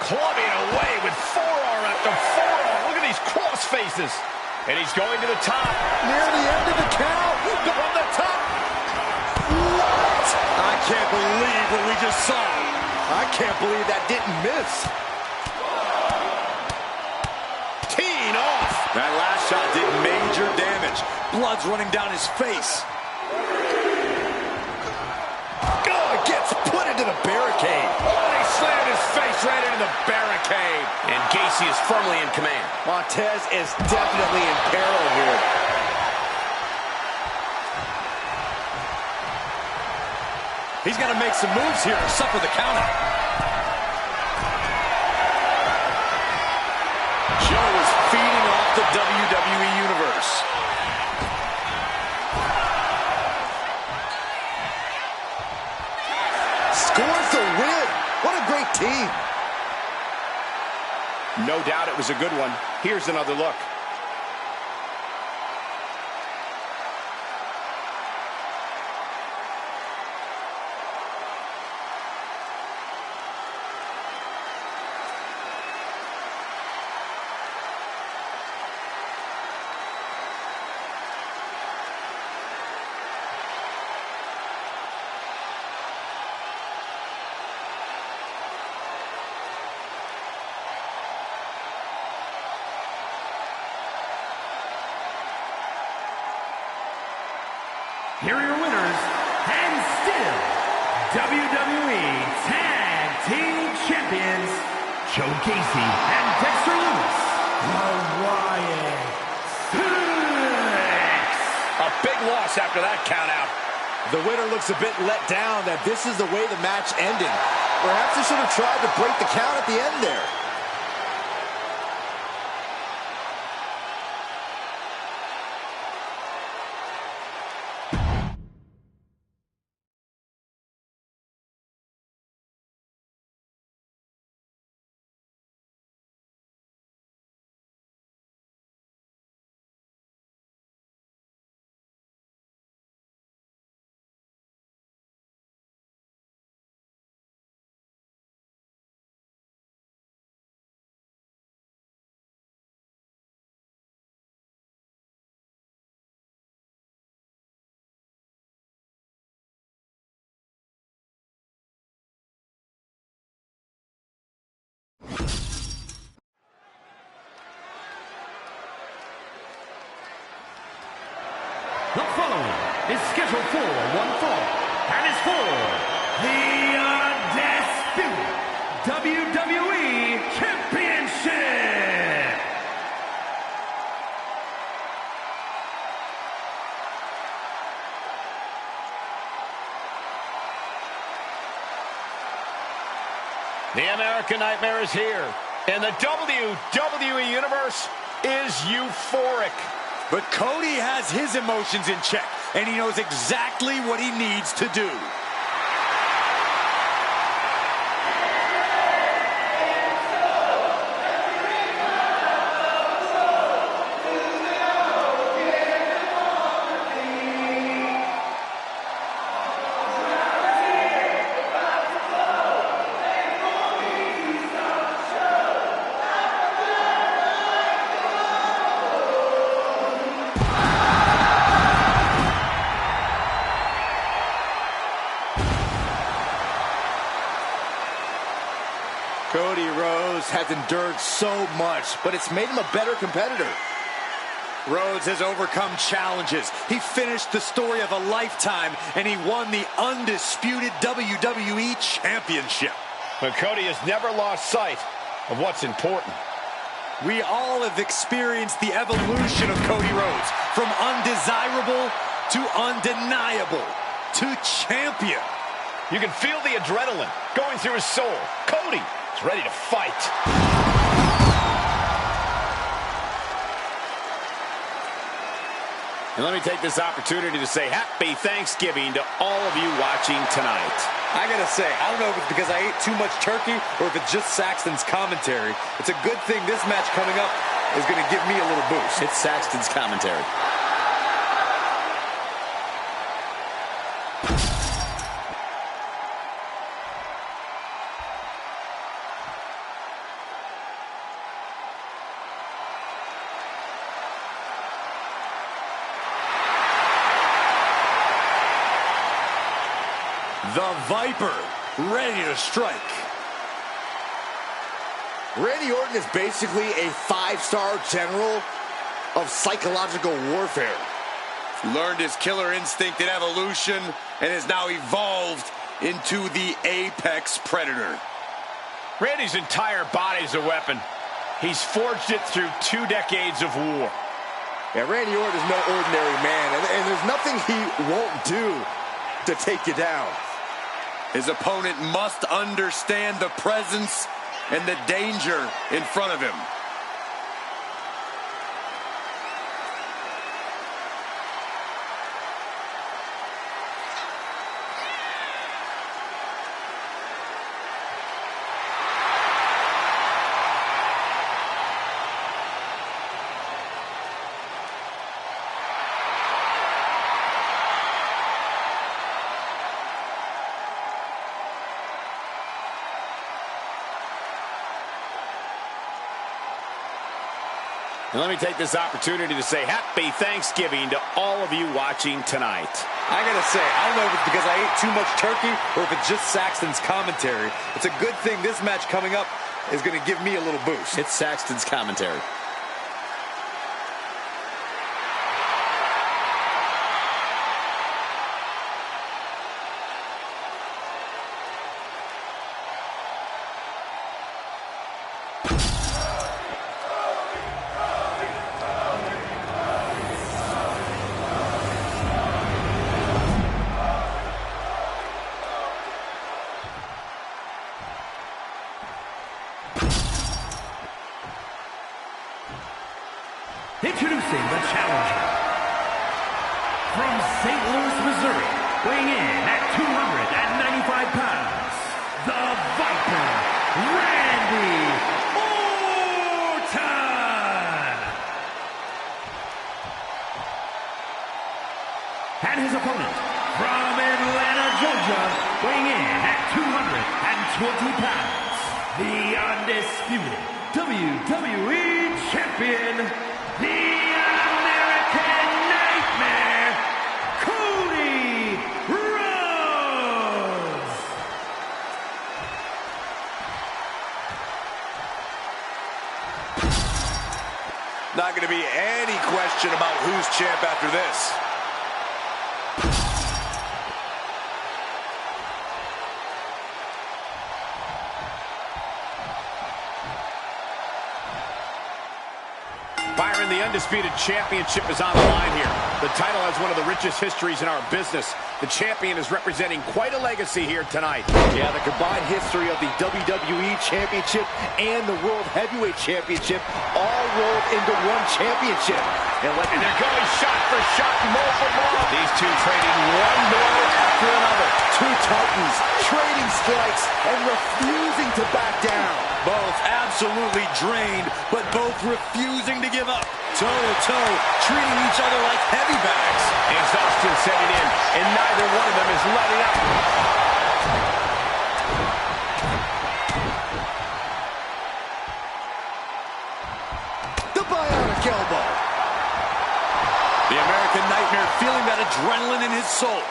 Clubbing away with forearm after forearm. Look at these cross faces. And he's going to the top. Near the end of the count. From the top. What? I can't believe what we just saw. I can't believe that didn't miss. Teeing off. That last shot did major damage. Blood's running down his face. Oh, it gets put into the barricade. Oh, and he slammed his face right into the barricade. And Gacy is firmly in command. Montez is definitely in peril here. He's got to make some moves here to suffer the countout. Joe is feeding off the WWE Universe. Scores the win. What a great team. No doubt it was a good one. Here's another look. Here are your winners, and still WWE Tag Team Champions, Joe Gacy and Dexter Lumis. The Wyatt Six. A big loss after that countout. The winner looks a bit let down that this is the way the match ended. Perhaps they should have tried to break the count at the end there. The following is scheduled for one fall and is for the Undisputed WWE Championship. The American Nightmare is here. And the WWE Universe is euphoric. But Cody has his emotions in check, and he knows exactly what he needs to do. Cody Rhodes has endured so much, but it's made him a better competitor. Rhodes has overcome challenges. He finished the story of a lifetime, and he won the undisputed WWE Championship. But Cody has never lost sight of what's important. We all have experienced the evolution of Cody Rhodes, from undesirable to undeniable to champion. You can feel the adrenaline going through his soul. Cody is ready to fight. And let me take this opportunity to say happy Thanksgiving to all of you watching tonight. I gotta say, I don't know if it's because I ate too much turkey or if it's just Saxton's commentary. It's a good thing this match coming up is gonna give me a little boost. It's Saxton's commentary. The Viper, ready to strike. Randy Orton is basically a 5-star general of psychological warfare. Learned his killer instinct in Evolution and has now evolved into the Apex Predator. Randy's entire body's a weapon. He's forged it through 2 decades of war. Yeah, Randy Orton is no ordinary man, and there's nothing he won't do to take you down. His opponent must understand the presence and the danger in front of him. And let me take this opportunity to say happy Thanksgiving to all of you watching tonight. I gotta say, I don't know if it's because I ate too much turkey or if it's just Saxton's commentary. It's a good thing this match coming up is gonna give me a little boost. It's Saxton's commentary. Introducing the challenger. From St. Louis, Missouri, weighing in at 295 pounds, the Viper, Randy Orton! And his opponent, from Atlanta, Georgia, weighing in at 220 pounds, the undisputed WWE Champion, the American Nightmare, Cody Rhodes! Not going to be any question about who's champ after this. Byron, the undisputed championship is on the line here. The title has one of the richest histories in our business. The champion is representing quite a legacy here tonight. Yeah, the combined history of the WWE Championship and the World Heavyweight Championship all rolled into one championship. And they're going shot for shot, blow for blow. These two trading one blow after another. Two titans trading strikes and refusing to back down. Both absolutely drained, but both refusing to give up. Toe-to-toe, treating each other like heavy bags. Exhaustion setting in, and neither one of them is letting up. The bionic elbow. The American Nightmare feeling that adrenaline in his soul.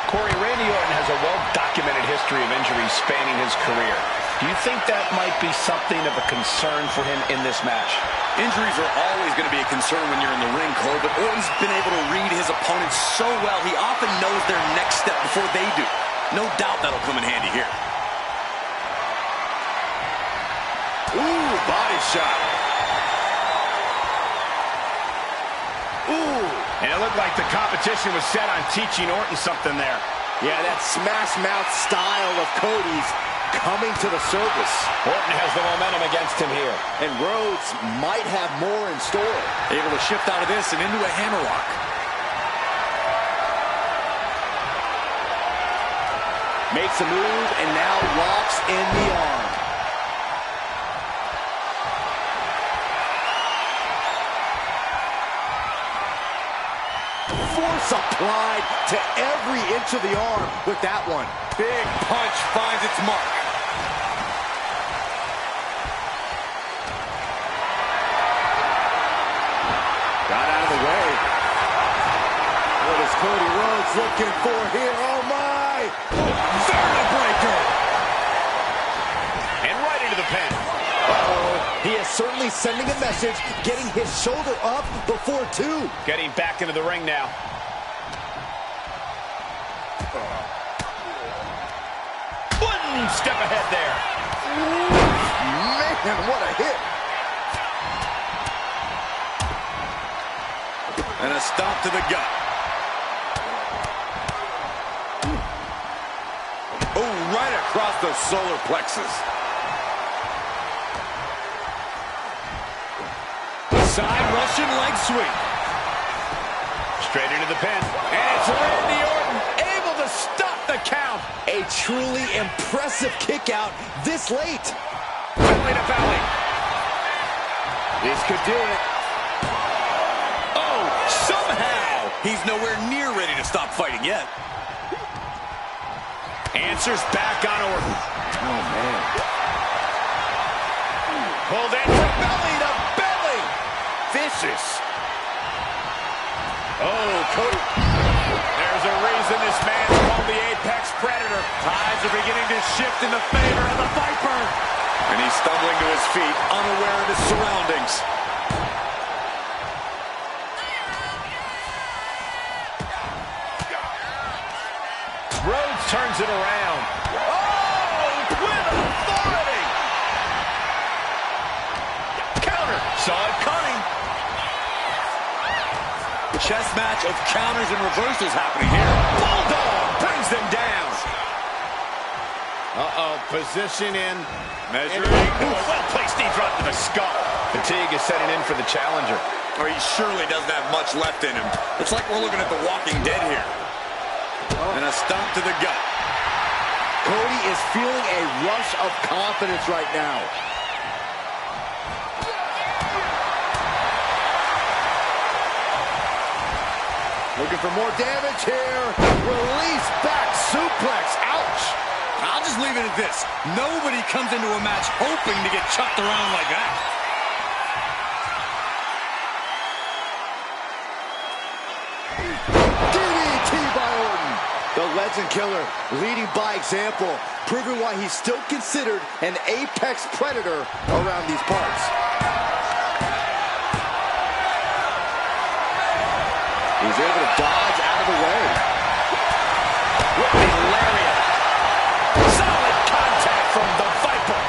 Corey, Randy Orton has a well-documented history of injuries spanning his career. Do you think that might be something of a concern for him in this match? Injuries are always going to be a concern when you're in the ring, Cole, but Orton's been able to read his opponents so well, he often knows their next step before they do. No doubt that'll come in handy here. Ooh, body shot. Ooh, and it looked like the competition was set on teaching Orton something there. Yeah, that smash mouth style of Cody's coming to the surface. Orton has the momentum against him here. And Rhodes might have more in store. Able to shift out of this and into a hammerlock. Makes a move and now locks in the arm. Force applied to every inch of the arm with that one. Big punch finds its mark. Got out of the way. What is Cody Rhodes looking for here? Oh my! Vertebreaker. And right into the pin. He is certainly sending a message, getting his shoulder up before two. Getting back into the ring now. One step ahead there. Man, what a hit. And a stomp to the gut. Oh, right across the solar plexus. Side Russian leg sweep. Straight into the pin. And it's Randy Orton able to stop the count. A truly impressive kick out this late. Belly to belly. This could do it. Oh, somehow he's nowhere near ready to stop fighting yet. Answers back on Orton. Oh, man. Pulled in from belly to belly. Vicious. Oh, Cody. There's a reason this man's called the Apex Predator. Tides are beginning to shift in the favor of the Viper. And he's stumbling to his feet, unaware of his surroundings. Rhodes turns it around. Oh, with authority. Counter. Saw it coming. Chess match of counters and reversals happening here. Bulldog brings them down. Uh-oh, position in. Measuring. Well-placed knee drop to the skull. Fatigue is setting in for the challenger. Or he surely doesn't have much left in him. It's like we're looking at The Walking Dead here. And a stomp to the gut. Cody is feeling a rush of confidence right now. Looking for more damage here. Release back suplex. Ouch. I'll just leave it at this. Nobody comes into a match hoping to get chucked around like that. DDT by Orton. The Legend Killer leading by example, proving why he's still considered an Apex Predator around these parts. He's able to dodge out of the way. Whipping lariat. Solid contact from the Viper.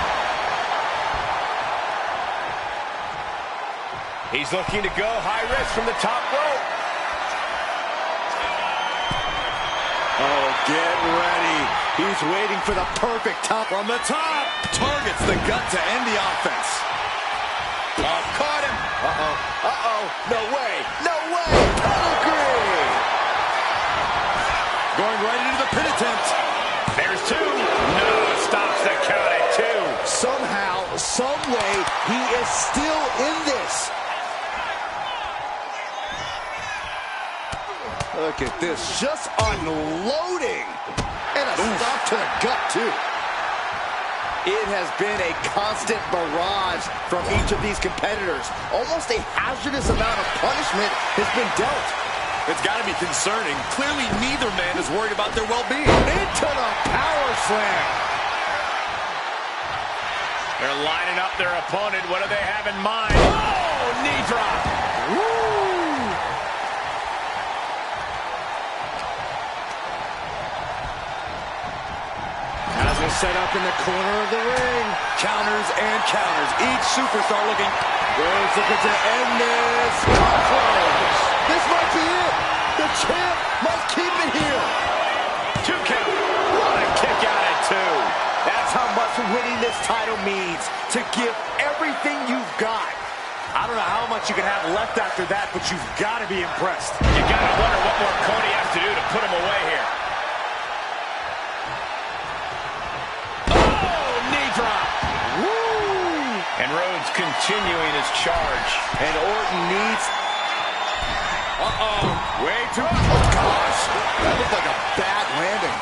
He's looking to go high risk from the top rope. Oh, get ready. He's waiting for the perfect top. From the top, targets the gut to end the offense. Oh, caught him. Uh-oh. Uh-oh. No way. No way. Pedigree. Going right into the pin attempt. There's two. No, stops the count at two. Somehow, some way, he is still in this. Look at this, just unloading. And a stop to the gut, too. It has been a constant barrage from each of these competitors. Almost a hazardous amount of punishment has been dealt. It's got to be concerning. Clearly, neither man is worried about their well-being. Into the power slam. They're lining up their opponent. What do they have in mind? Oh, knee drop. Woo! As we set up in the corner of the ring. Counters and counters. Each superstar looking. Rhodes looking to end this. Close. This might be it. The champ must keep it here. 2 count. What a kick out at 2. That's how much winning this title means. To give everything you've got. I don't know how much you can have left after that, but you've got to be impressed. You got to wonder what more Cody has to do to put him away here. Oh, knee drop. Woo! And Rhodes continuing his charge. And Orton needs... Way too... Oh, gosh. That looked like a bad landing.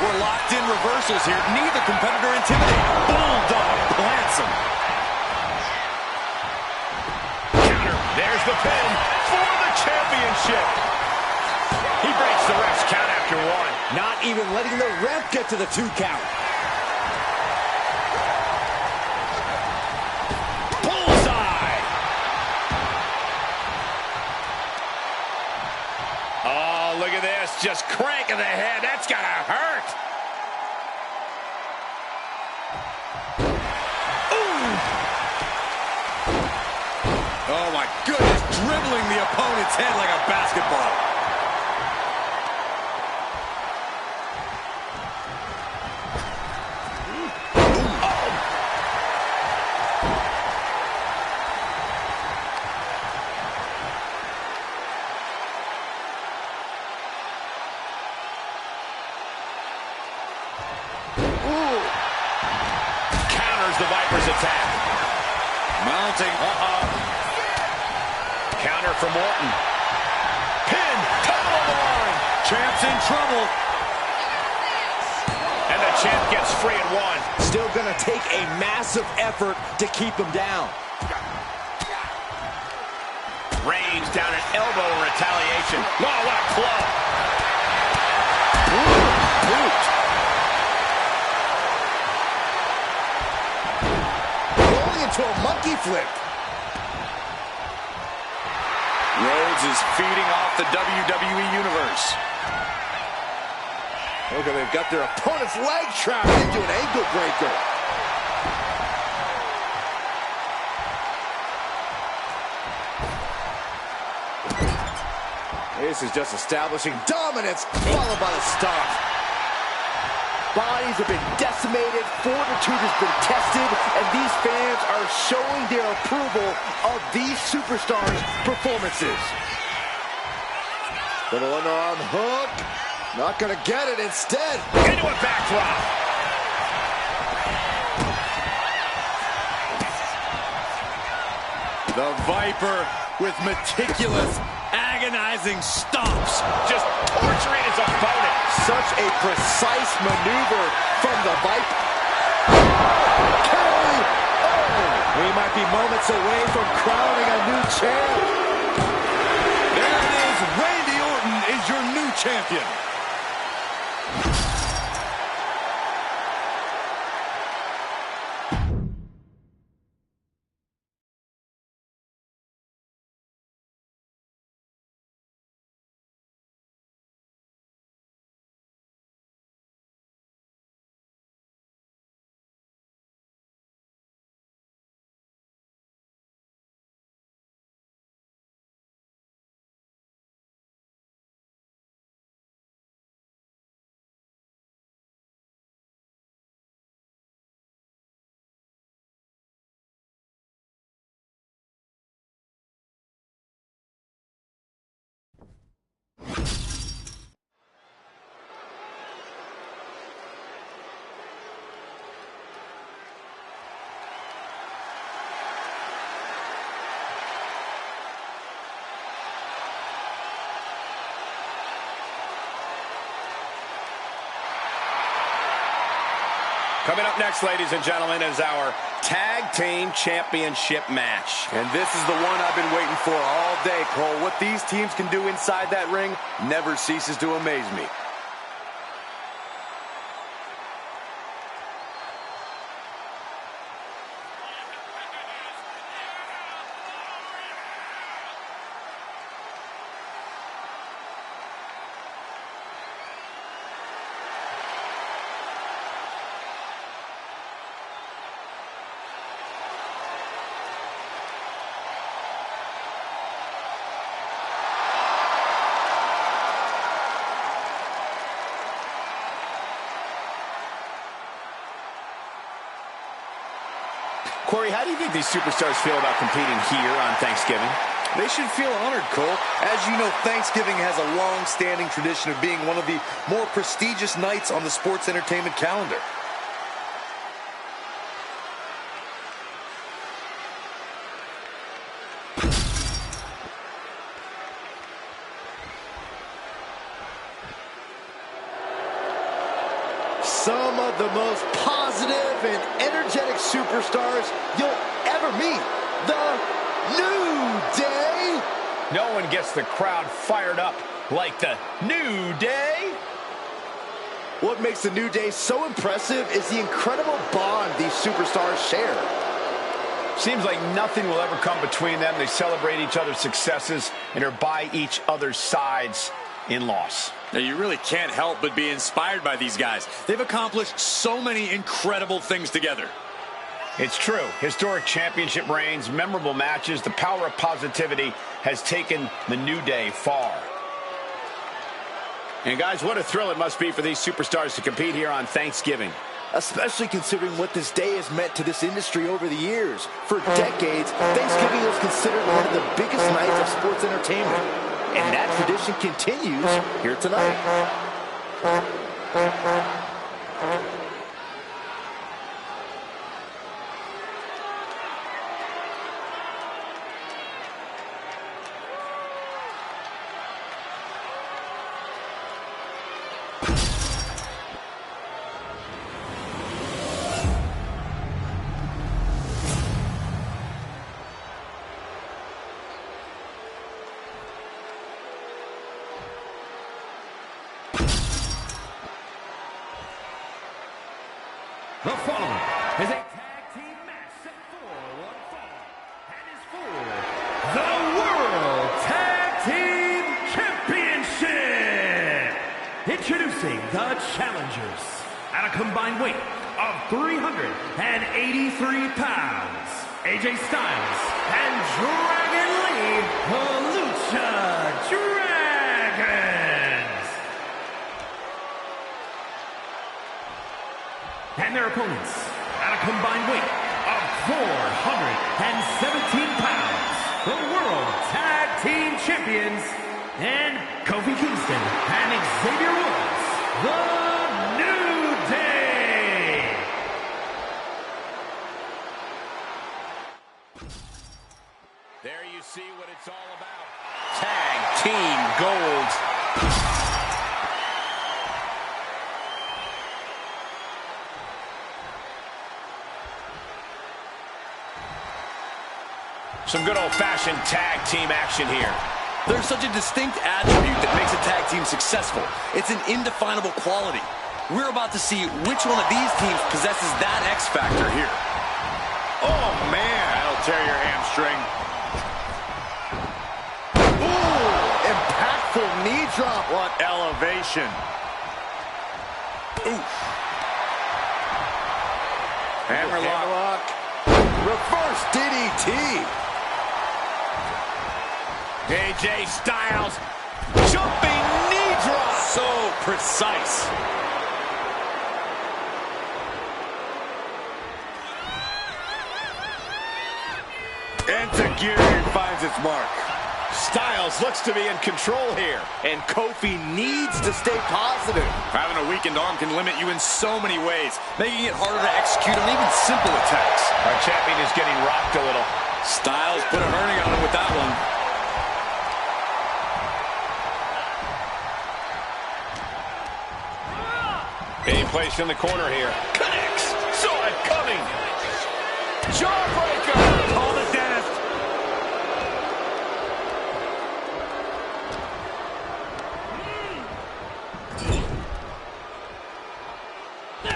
We're locked in reversals here. Neither competitor intimidated. Bulldog plants him. Counter. There's the pin for the championship. He breaks the ref's count after one. Not even letting the ref get to the 2 count. Bullseye. Oh, look at this. Just cranking the head. That's got to hurt. Oh, my goodness. Dribbling the opponent's head like a basketball. Counters the Viper's attack. Mounting. Counter from Orton. Pin. Top of the line. Champ's in trouble. And the champ gets free in one. Still gonna take a massive effort to keep him down. Reigns down an elbow in retaliation. Wow, what a club. Boot. Rolling into a monkey flip. Rhodes is feeding off the WWE Universe. Look at they've got their opponent's leg trapped into an ankle breaker. This is just establishing dominance, followed by the stomp. Bodies have been decimated, fortitude has been tested, and these fans are showing their approval of these superstars' performances. Double underarm hook. Not gonna get it instead. Into a backdrop. The Viper with meticulous, agonizing stomps. Just torturing his opponent. Such a precise maneuver from the Viper. We might be moments away from crowning a new champ. There it is. Randy Orton is your new champion. Coming up next, ladies and gentlemen, is our Tag Team Championship match. And this is the one I've been waiting for all day, Cole. What these teams can do inside that ring never ceases to amaze me. Corey, how do you think these superstars feel about competing here on Thanksgiving? They should feel honored, Cole. As you know, Thanksgiving has a long-standing tradition of being one of the more prestigious nights on the sports entertainment calendar. Some of the most positive and energetic superstars you'll ever meet. The New Day. No one gets the crowd fired up like the New Day. What makes the New Day so impressive is the incredible bond these superstars share. Seems like nothing will ever come between them. They celebrate each other's successes and are by each other's sides in loss. Now, you really can't help but be inspired by these guys. They've accomplished so many incredible things together. It's true. Historic championship reigns, memorable matches, the power of positivity has taken the New Day far. And guys, what a thrill it must be for these superstars to compete here on Thanksgiving. Especially considering what this day has meant to this industry over the years. For decades, Thanksgiving was considered one of the biggest nights of sports entertainment. And that tradition continues here tonight. The following is a tag team match set for one fall and is for the World Tag Team Championship. Introducing the challengers at a combined weight of 383 pounds, AJ Styles and Dragon Lee, the Lucha Dragons. And their opponents, at a combined weight of 417 pounds, the World Tag Team Champions, and Kofi Kingston and Xavier Woods, the New Day. There you see what it's all about. Tag Team Gold. Some good old-fashioned tag team action here. There's such a distinct attribute that makes a tag team successful. It's an indefinable quality. We're about to see which one of these teams possesses that X factor here. Oh, man. That'll tear your hamstring. Ooh, impactful knee drop. What elevation. Oof. Hammerlock. Reverse DDT. AJ Styles, jumping knee drop. So precise. Enzuigiri finds its mark. Styles looks to be in control here. And Kofi needs to stay positive. Having a weakened arm can limit you in so many ways, making it harder to execute on even simple attacks. Our champion is getting rocked a little. Styles put a hurting on him with that one. Being placed in the corner here. Connects. Saw it coming. Jawbreaker. Call the dentist.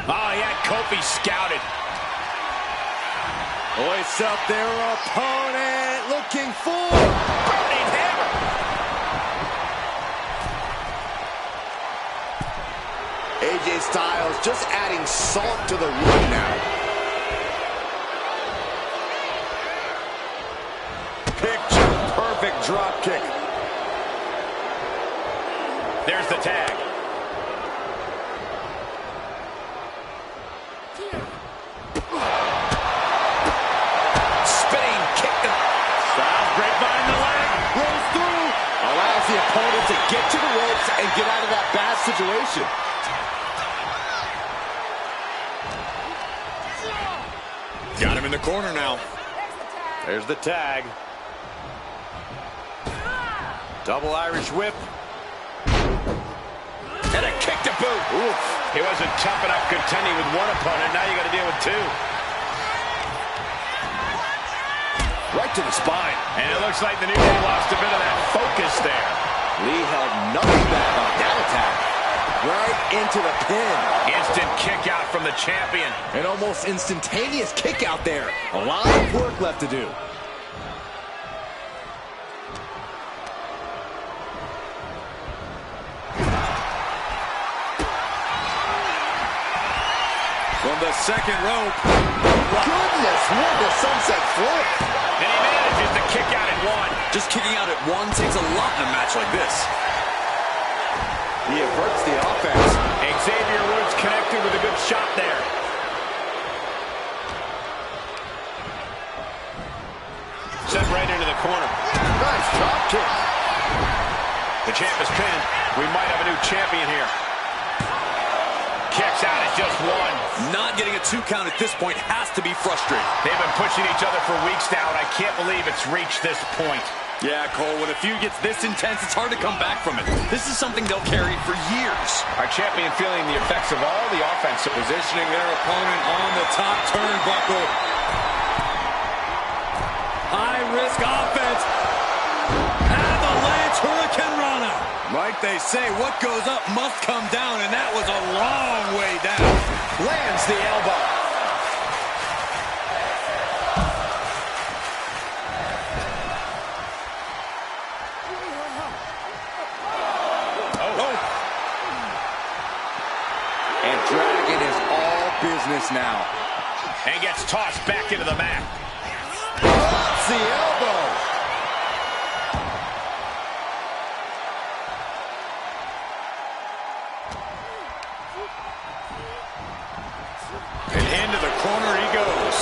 Oh, yeah, Kofi scouted. Hoists up their opponent, looking for Burning hammer. AJ Styles just adding salt to the wound now. Picture perfect drop kick. There's the tag. and get out of that bad situation. Got him in the corner now. There's the tag. Double Irish whip. And a kick to boot. Oof. He wasn't tough enough contending with one opponent. Now you got to deal with two. Right to the spine. And it looks like the New Day lost a bit of that focus there. Lee held nothing back on that attack. Right into the pin. Instant kick out from the champion. An almost instantaneous kick out there. A lot of work left to do. From the second rope. Goodness, what the sunset flip. And he manages to kick out at one. Just kicking out at one takes a lot in a match like this. He averts the offense. Xavier Woods connected with a good shot there. Sent right into the corner. Nice drop kick. The champ is pinned. We might have a new champion here. Kicks out at just one. Not getting a 2 count at this point has to be frustrating. They've been pushing each other for weeks now, and I can't believe it's reached this point. Yeah, Cole, when a feud gets this intense, it's hard to come back from it. This is something they'll carry for years. Our champion feeling the effects of all the offensive Positioning their opponent on the top turnbuckle. High-risk offense. Avalanche Hurricane Rana. Like they say, what goes up must come down, and that was a long way down. Lands the elbow. And Dragon is all business now. and gets tossed back into the mat. Drops the elbow. And into the corner he goes.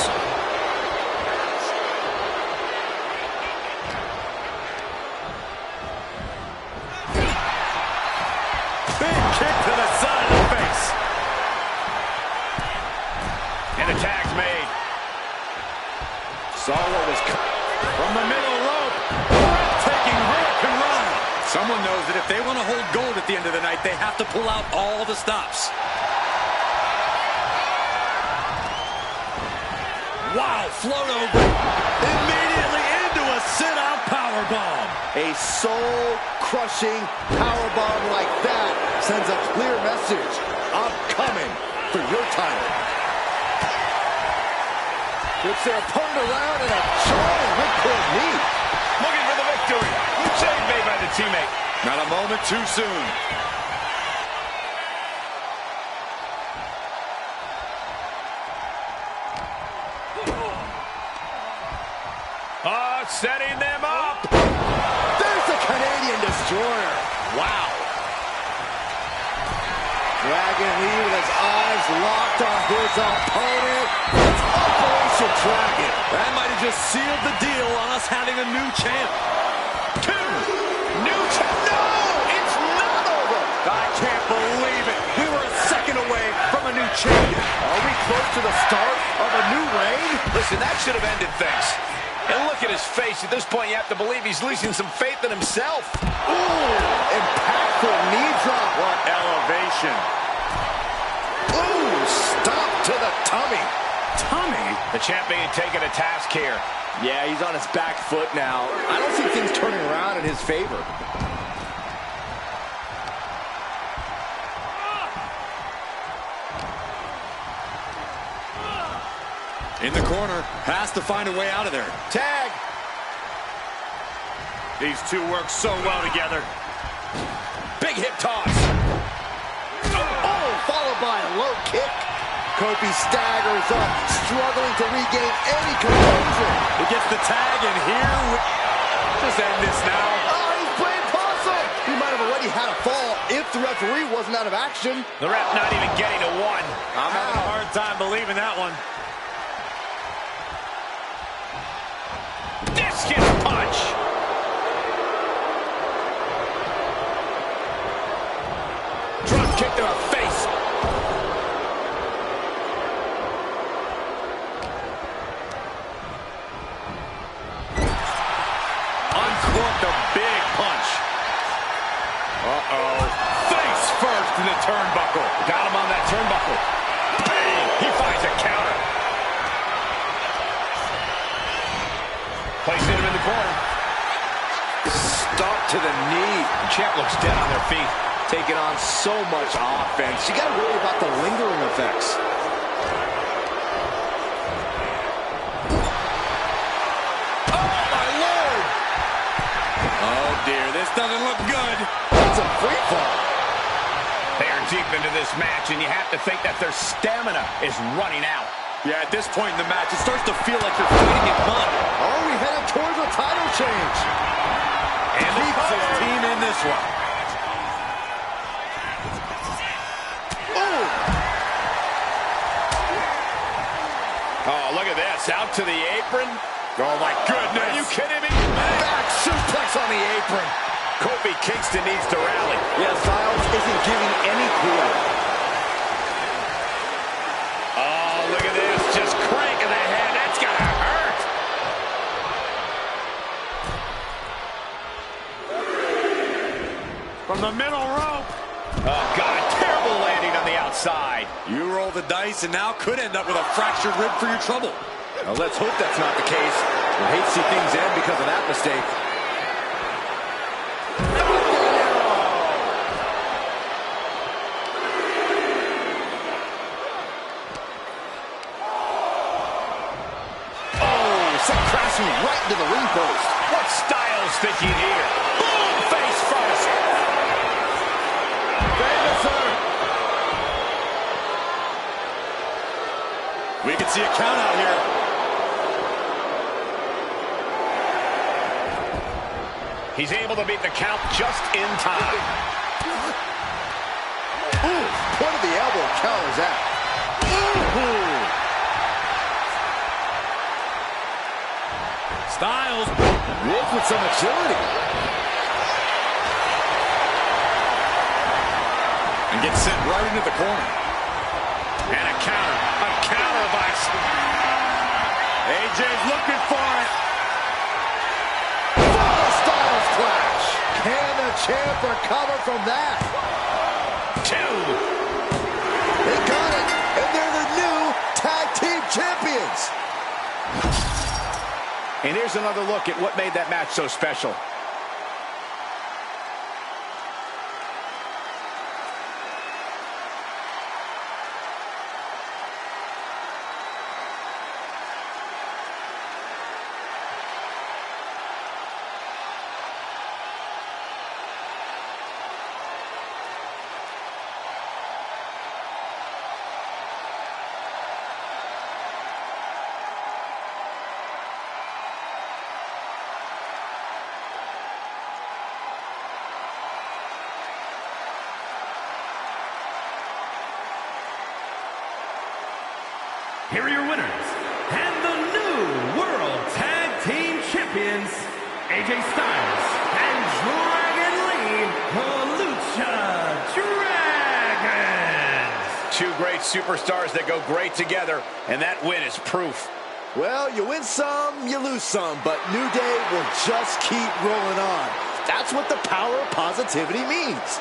Big kick to the side of the face. And the tag's made. Saw what was From the middle rope. Breathtaking Hurricane Run. Someone knows that if they want to hold gold at the end of the night, they have to pull out all the stops. Wow, float over. Immediately into a sit-out powerbomb. a soul-crushing powerbomb like that sends a clear message. I'm coming for your title. Flips their opponent around and a giant ripcord knee. Looking for the victory. Save made by the teammate. Not a moment too soon. Setting them up. There's the Canadian Destroyer. Wow. Dragon Lee with his eyes locked on his opponent. It's Operation Dragon. That might have just sealed the deal on us having a new champ. New champ. No, it's not over. I can't believe it. We were a second away from a new champion. Are we close to the start of a new reign? Listen, that should have ended things. And look at his face. At this point, you have to believe he's losing some faith in himself. Ooh, impactful knee drop. What elevation. Ooh, stop to the tummy. Tommy. The champion taking a task here. Yeah, he's on his back foot now. I don't see things turning around in his favor. In the corner. Has to find a way out of there. Tag. These two work so well together. Big hip toss. Oh, followed by a low kick. Kofi staggers up, struggling to regain any composure. He gets the tag, and here we just end this now. Oh, he's playing possum. He might have already had a fall if the referee wasn't out of action. The ref not even getting to one. I'm having a hard time believing that one. Discus punch. Uh-oh. Face first in the turnbuckle. Got him on that turnbuckle. Bang! He finds a counter. Placing him in the corner. Stop to the knee. The champ looks dead on their feet. Taking on so much offense. You got to worry about the lingering effects. Oh, dear. This doesn't look good. That's a free fall. They are deep into this match, and you have to think that their stamina is running out. Yeah, at this point in the match, it starts to feel like you're fighting in mud. Oh, we headed towards a title change. And keeps his team in this one. Oh, look at this. Out to the apron. Oh, my goodness. Are you kidding me? Back suplex on the apron. Kofi Kingston needs to rally. Yeah, Styles isn't giving any clue. Oh, look at this. Just cranking the head. That's going to hurt. From the middle rope. Oh, God. Terrible landing on the outside. You roll the dice and now could end up with a fractured rib for your trouble. Now, let's hope that's not the case. We'll hate to see things end because of that mistake. Crashing right into the ring post. What Styles thinking here? Boom! Face first. We can see a count out here. He's able to beat the count just in time. Ooh, point of the elbow counters that. Ooh. Styles. Wolf with some agility. And gets sent right into the corner. And a counter. A counter by... AJ's looking for it. Styles clash. Can the champ recover from that? 2. They got it. And they're the new tag team champions. And here's another look at what made that match so special. Here are your winners, and the new World Tag Team Champions, AJ Styles and Dragon Lee, the Lucha Dragons. 2 great superstars that go great together, and that win is proof. Well, you win some, you lose some, but New Day will just keep rolling on. That's what the power of positivity means.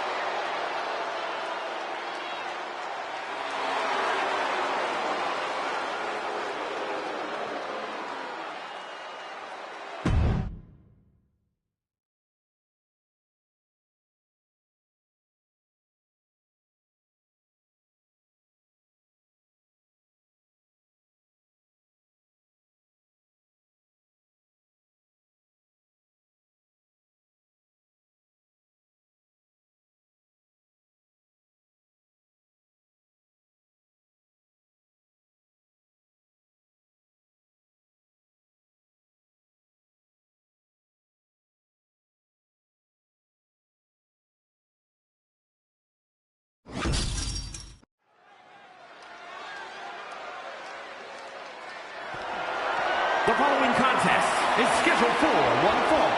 The following contest is scheduled for one fall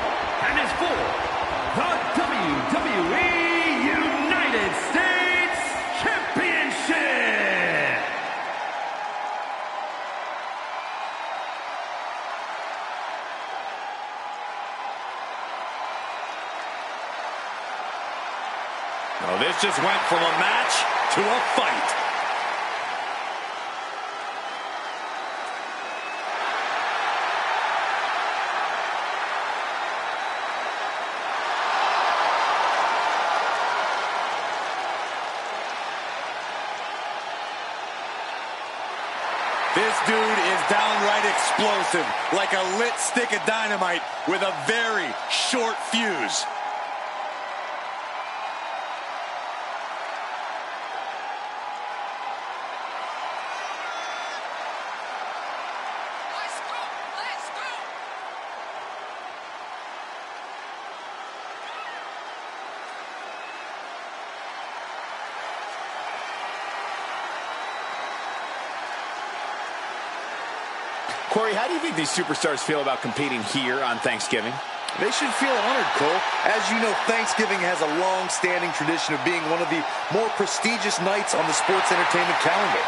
and is for the WWE United States Championship. Oh, this just went from a match to a fight. This dude is downright explosive, like a lit stick of dynamite with a very short fuse. Corey, how do you think these superstars feel about competing here on Thanksgiving? They should feel honored, Cole. As you know, Thanksgiving has a long-standing tradition of being one of the more prestigious nights on the sports entertainment calendar.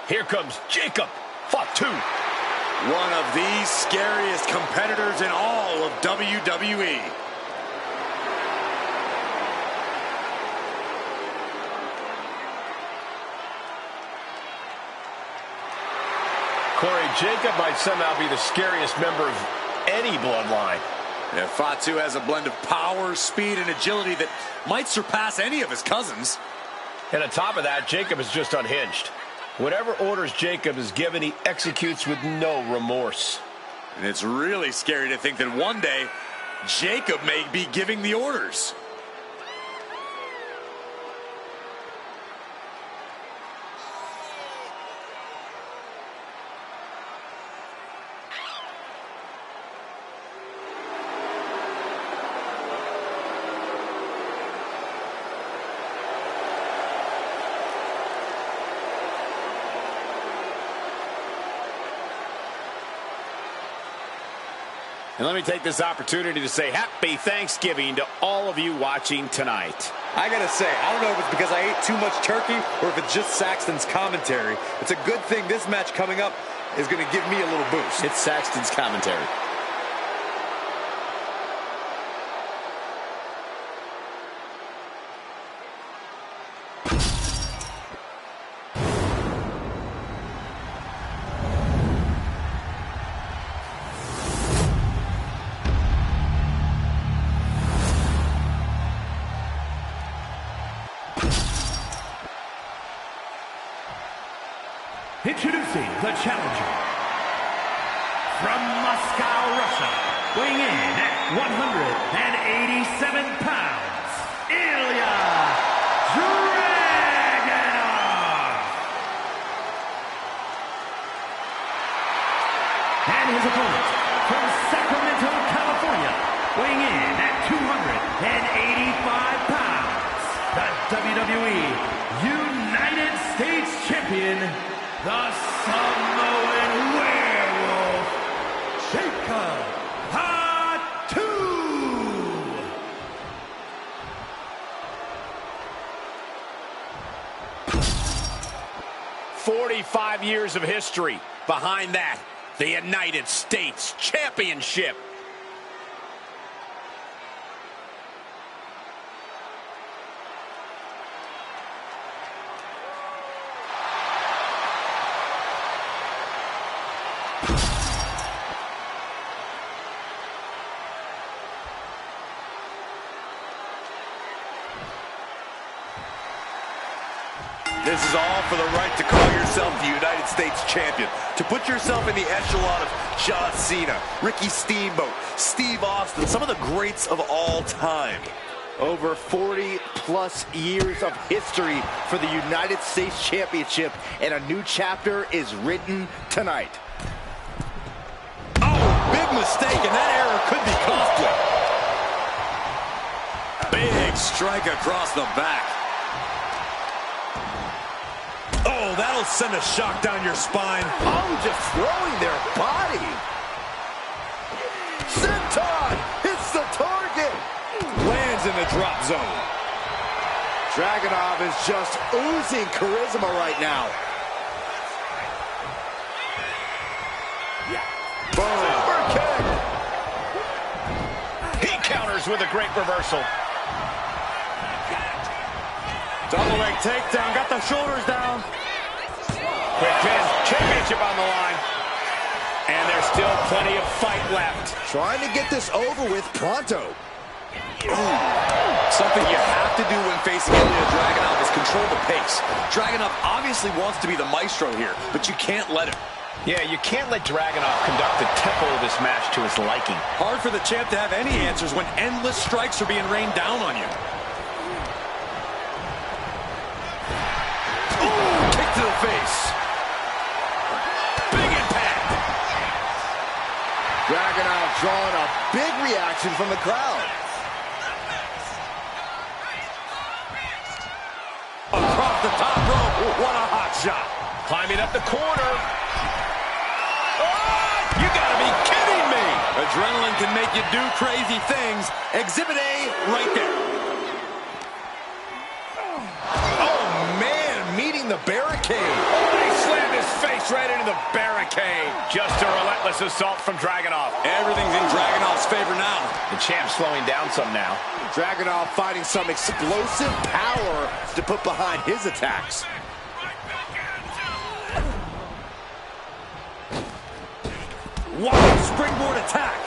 Here comes Jacob. Fought 2. One of the scariest competitors in all of WWE. Corey, Jacob might somehow be the scariest member of any bloodline. Yeah, Fatu has a blend of power, speed, and agility that might surpass any of his cousins. And on top of that, Jacob is just unhinged. Whatever orders Jacob is given, he executes with no remorse. And it's really scary to think that one day, Jacob may be giving the orders. And let me take this opportunity to say happy Thanksgiving to all of you watching tonight. I gotta say, I don't know if it's because I ate too much turkey or if it's just Saxton's commentary. It's a good thing this match coming up is gonna give me a little boost. It's Saxton's commentary. Introducing the challenger from Moscow, Russia, weighing in at 187 pounds, Ilya Dragunov. And his opponent from Sacramento, California, weighing in at 285 pounds, the WWE United States Champion, the Samoan Werewolf, Jacob Fatu. 45 years of history. Behind that, the United States Championship. This is all for the right to call yourself the United States Champion. To put yourself in the echelon of John Cena, Ricky Steamboat, Steve Austin, some of the greats of all time. Over 40-plus years of history for the United States Championship, and a new chapter is written tonight. Oh, big mistake, and that error could be costly. Big strike across the back. Oh, that'll send a shock down your spine. Oh, just throwing their body. Senton hits the target. Lands in the drop zone. Dragunov is just oozing charisma right now. Boom. Super kick. He counters with a great reversal. Double leg takedown, got the shoulders down. Quick pin, championship on the line. And there's still plenty of fight left. Trying to get this over with pronto. Ooh. Something you have to do when facing Ilya Dragunov is control the pace. Dragunov obviously wants to be the maestro here, but you can't let him. Yeah, you can't let Dragunov conduct the tempo of this match to his liking. Hard for the champ to have any answers when endless strikes are being rained down on you. Ooh, kick to the face. Big impact. Dragunov drawing a big reaction from the crowd. Across the top rope, what a hot shot. Climbing up the corner. Oh, you gotta be kidding me. Adrenaline can make you do crazy things. Exhibit A right there. Oh, man, meeting the barricade. Oh, he slammed his face right into the barricade. Just a relentless assault from Dragunov. Everything's in Dragunov's favor now. The champ's slowing down some now. Dragunov finding some explosive power to put behind his attacks. Wild springboard attack.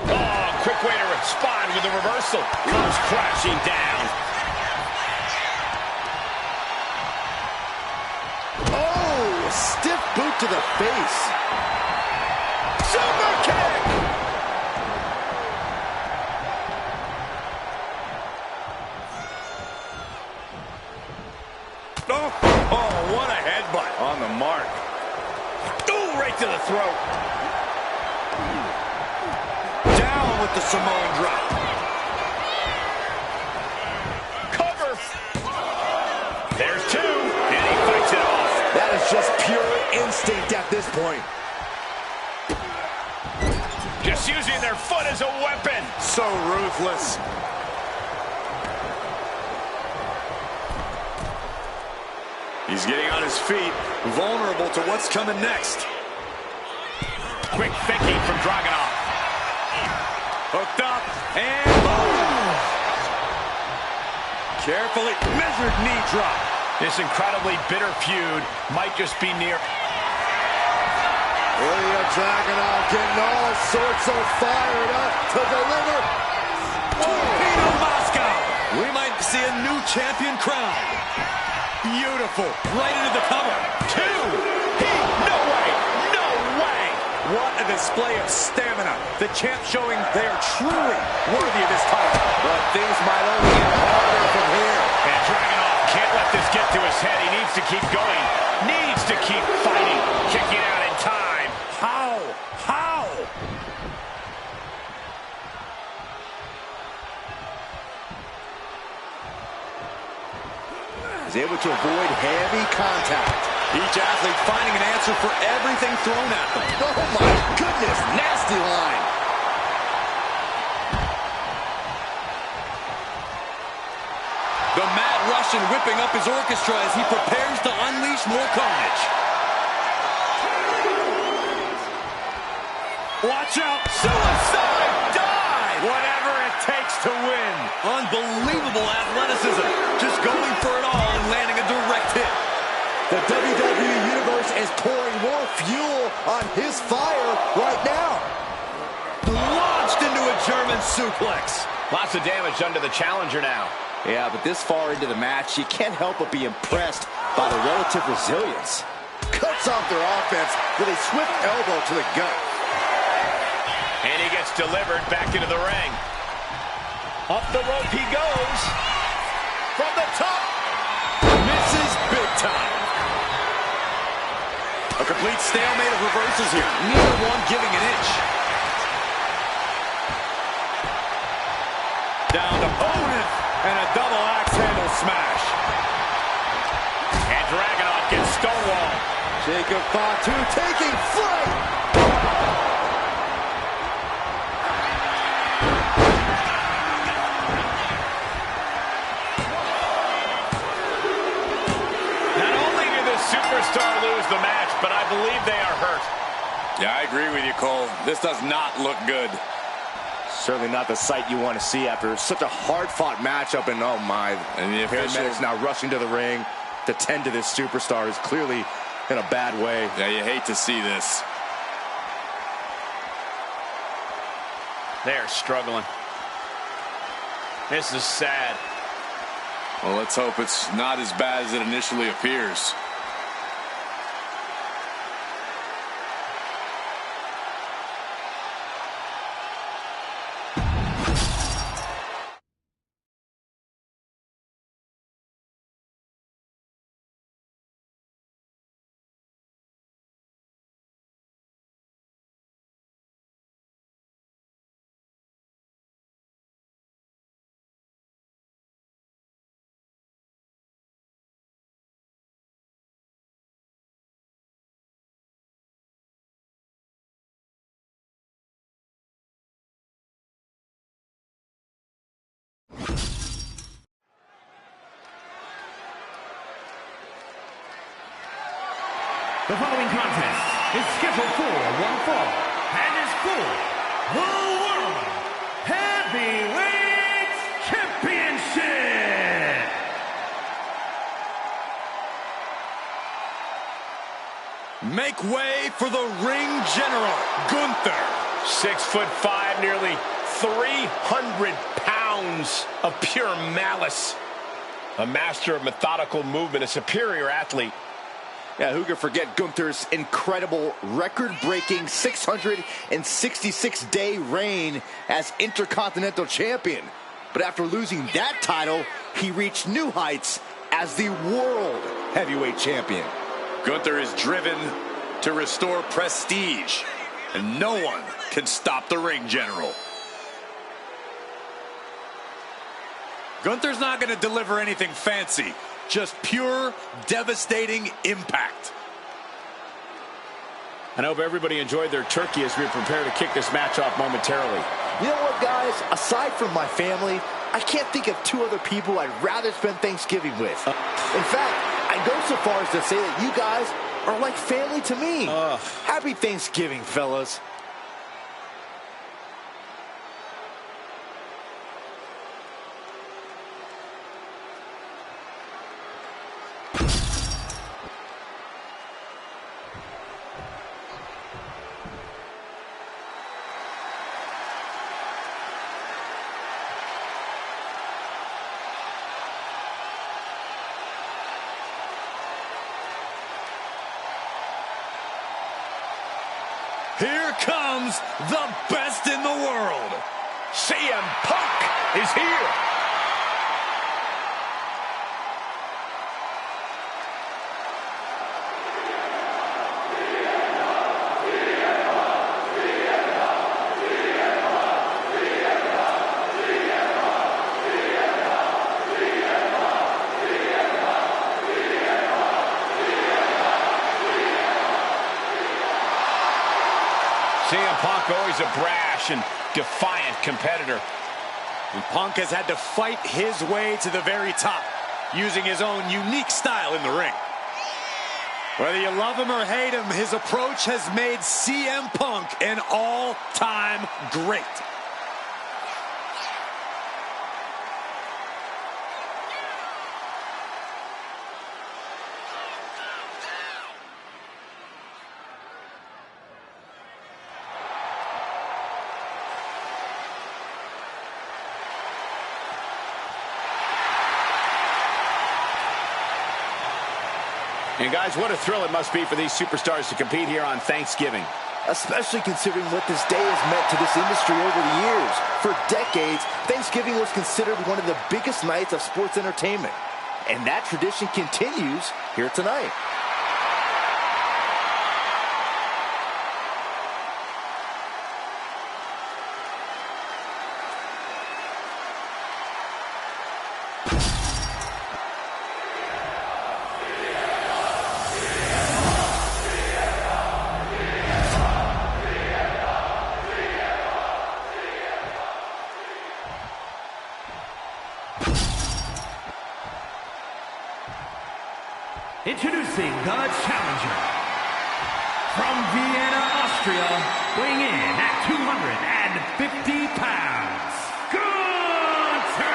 Oh, quick way to respond with a reversal. Comes crashing down. Oh, stiff boot to the face. Super kick! Oh, what a headbutt. On the mark. Ooh, right to the throat. Down with the Samoan drop. Cover. There's two, and he fights it off. That is just pure instinct at this point. Just using their foot as a weapon. So ruthless. He's getting on his feet, vulnerable to what's coming next. Quick thinking from Dragunov. Hooked up, and boom! Carefully measured knee drop. This incredibly bitter feud might just be near. Ilya Dragunov getting all sorts of fired up to deliver. Torpedo Moscow! We might see a new champion crowned. Beautiful. Right into the cover. Two. No way. No way. What a display of stamina. The champ showing they are truly worthy of this title. But things might only get harder from here. And Dragunov can't let this get to his head. He needs to keep going. Needs to keep fighting. Kicking out in time. How? How? He's able to avoid heavy contact. Each athlete finding an answer for everything thrown at them. Oh my goodness, nasty line. The Mad Russian whipping up his orchestra as he prepares to unleash more carnage. Watch out. Suicide dive. Whatever it takes to win. Unbelievable athleticism. Just going for it all and landing a direct hit. The WWE Universe is pouring more fuel on his fire right now. Launched into a German suplex. Lots of damage done to the challenger now. Yeah, but this far into the match, you can't help but be impressed by the relative resilience. Cuts off their offense with a swift elbow to the gut. And he gets delivered back into the ring. Up the rope he goes. From the top. Misses big time. A complete stalemate of reverses here. Neither one giving an inch. Down to opponent. And a double axe handle smash. And Dragunov gets stonewalled. Jacob Fatu taking flight. Superstar lose the match, but I believe they are hurt. Yeah, I agree with you, Cole. This does not look good. Certainly not the sight you want to see after such a hard-fought matchup. And oh my, and the paramedics now rushing to the ring to tend to this superstar is clearly in a bad way. Yeah, you hate to see this. They're struggling. This is sad. Well, let's hope it's not as bad as it initially appears. The following contest is scheduled for one fall and is for the World Heavyweight Championship. Make way for the ring general, Gunther. 6'5", nearly 300 pounds of pure malice. A master of methodical movement, a superior athlete. Yeah, who could forget Gunther's incredible record-breaking 666-day reign as Intercontinental Champion. But after losing that title, he reached new heights as the World Heavyweight Champion. Gunther is driven to restore prestige, and no one can stop the ring general. Gunther's not going to deliver anything fancy. Just pure, devastating impact. I hope everybody enjoyed their turkey as we prepare to kick this match off momentarily. You know what, guys? Aside from my family, I can't think of two other people I'd rather spend Thanksgiving with. In fact, I'd go so far as to say that you guys are like family to me. Happy Thanksgiving, fellas. Here comes the best in the world. CM Punk is here. CM Punk, always a brash and defiant competitor. And Punk has had to fight his way to the very top, using his own unique style in the ring. Whether you love him or hate him, his approach has made CM Punk an all-time great. And guys, what a thrill it must be for these superstars to compete here on Thanksgiving. especially considering what this day has meant to this industry over the years. For decades, Thanksgiving was considered one of the biggest nights of sports entertainment. And that tradition continues here tonight. Introducing the challenger. From Vienna, Austria, weighing in at 250 pounds, Gunther!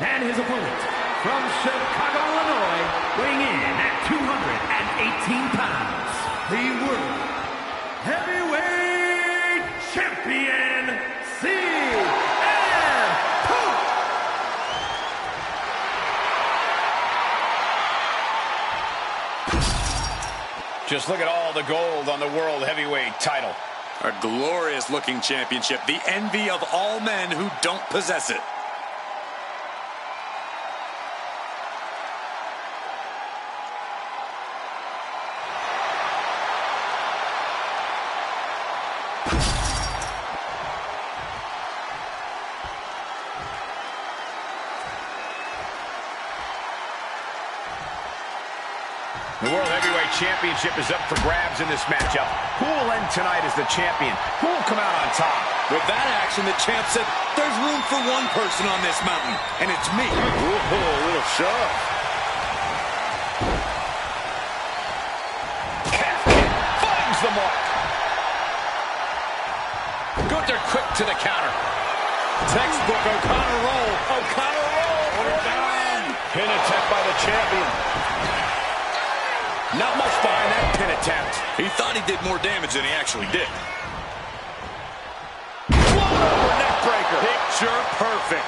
And his opponent, from Chicago, Illinois, weighing in at 218 pounds, the World Heavyweight Champion, CM Punk! Just look at all the gold on the World Heavyweight title. A glorious-looking championship, the envy of all men who don't possess it. The World Heavyweight Championship is up for grabs in this matchup. Who will end tonight as the champion? Who will come out on top? With that action, the champ said, there's room for one person on this mountain, and it's me. Ooh, a little shove. Calf kick finds the mark. Gunther quick to the counter. Textbook O'Connor roll. O'Connor roll. Put her down. Pin attempt by the champion. Not much behind that pin attempt. He thought he did more damage than he actually did. Float over neck breaker. Picture perfect.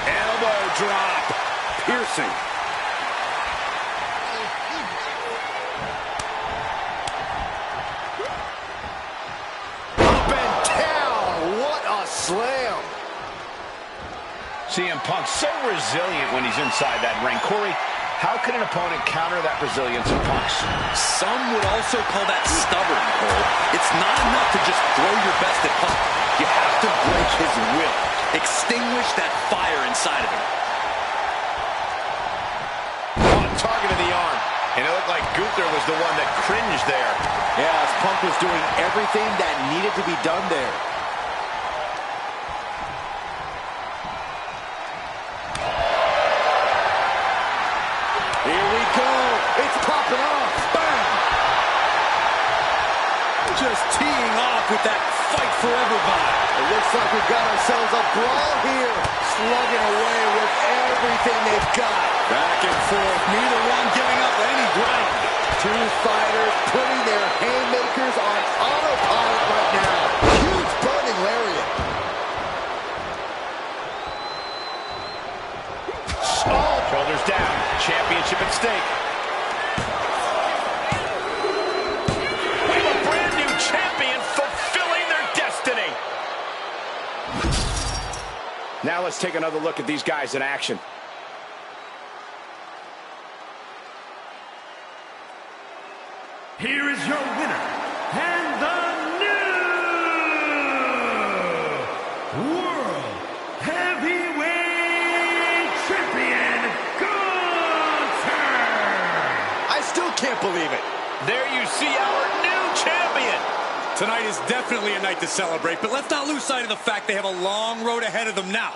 Elbow drop. Piercing. Up and down. What a slam. CM Punk so resilient when he's inside that ring. Corey, how can an opponent counter that resilience of Punk's? Some would also call that stubborn, Cole. It's not enough to just throw your best at Punk. You have to break his will. Extinguish that fire inside of him. On target of the arm. And it looked like Gunther was the one that cringed there. Yeah, as Punk was doing everything that needed to be done there. Here we go. It's popping off. Bam! Just teeing off with that fight forever vibe. It looks like we've got ourselves a brawl here. Slugging away with everything they've got. Back and forth, neither one giving up any ground. Two fighters putting their haymakers on autopilot right now. Huge burning lariat. Oh, shoulders down. Championship at stake. We have a brand new champion fulfilling their destiny. Now let's take another look at these guys in action. Here is your winner, and the new World Heavyweight Champion, Gunther! I still can't believe it. There you see our new champion. Tonight is definitely a night to celebrate, but let's not lose sight of the fact they have a long road ahead of them now.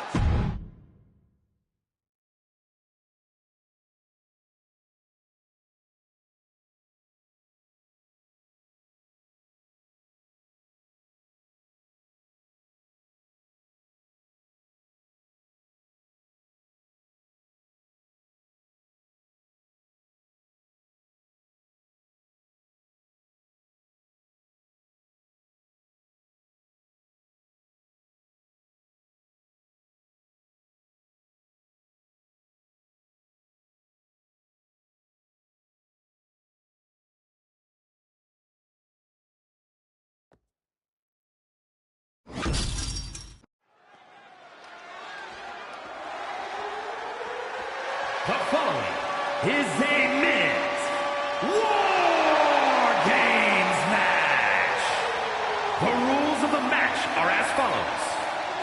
The following is a men's War Games match. The rules of the match are as follows.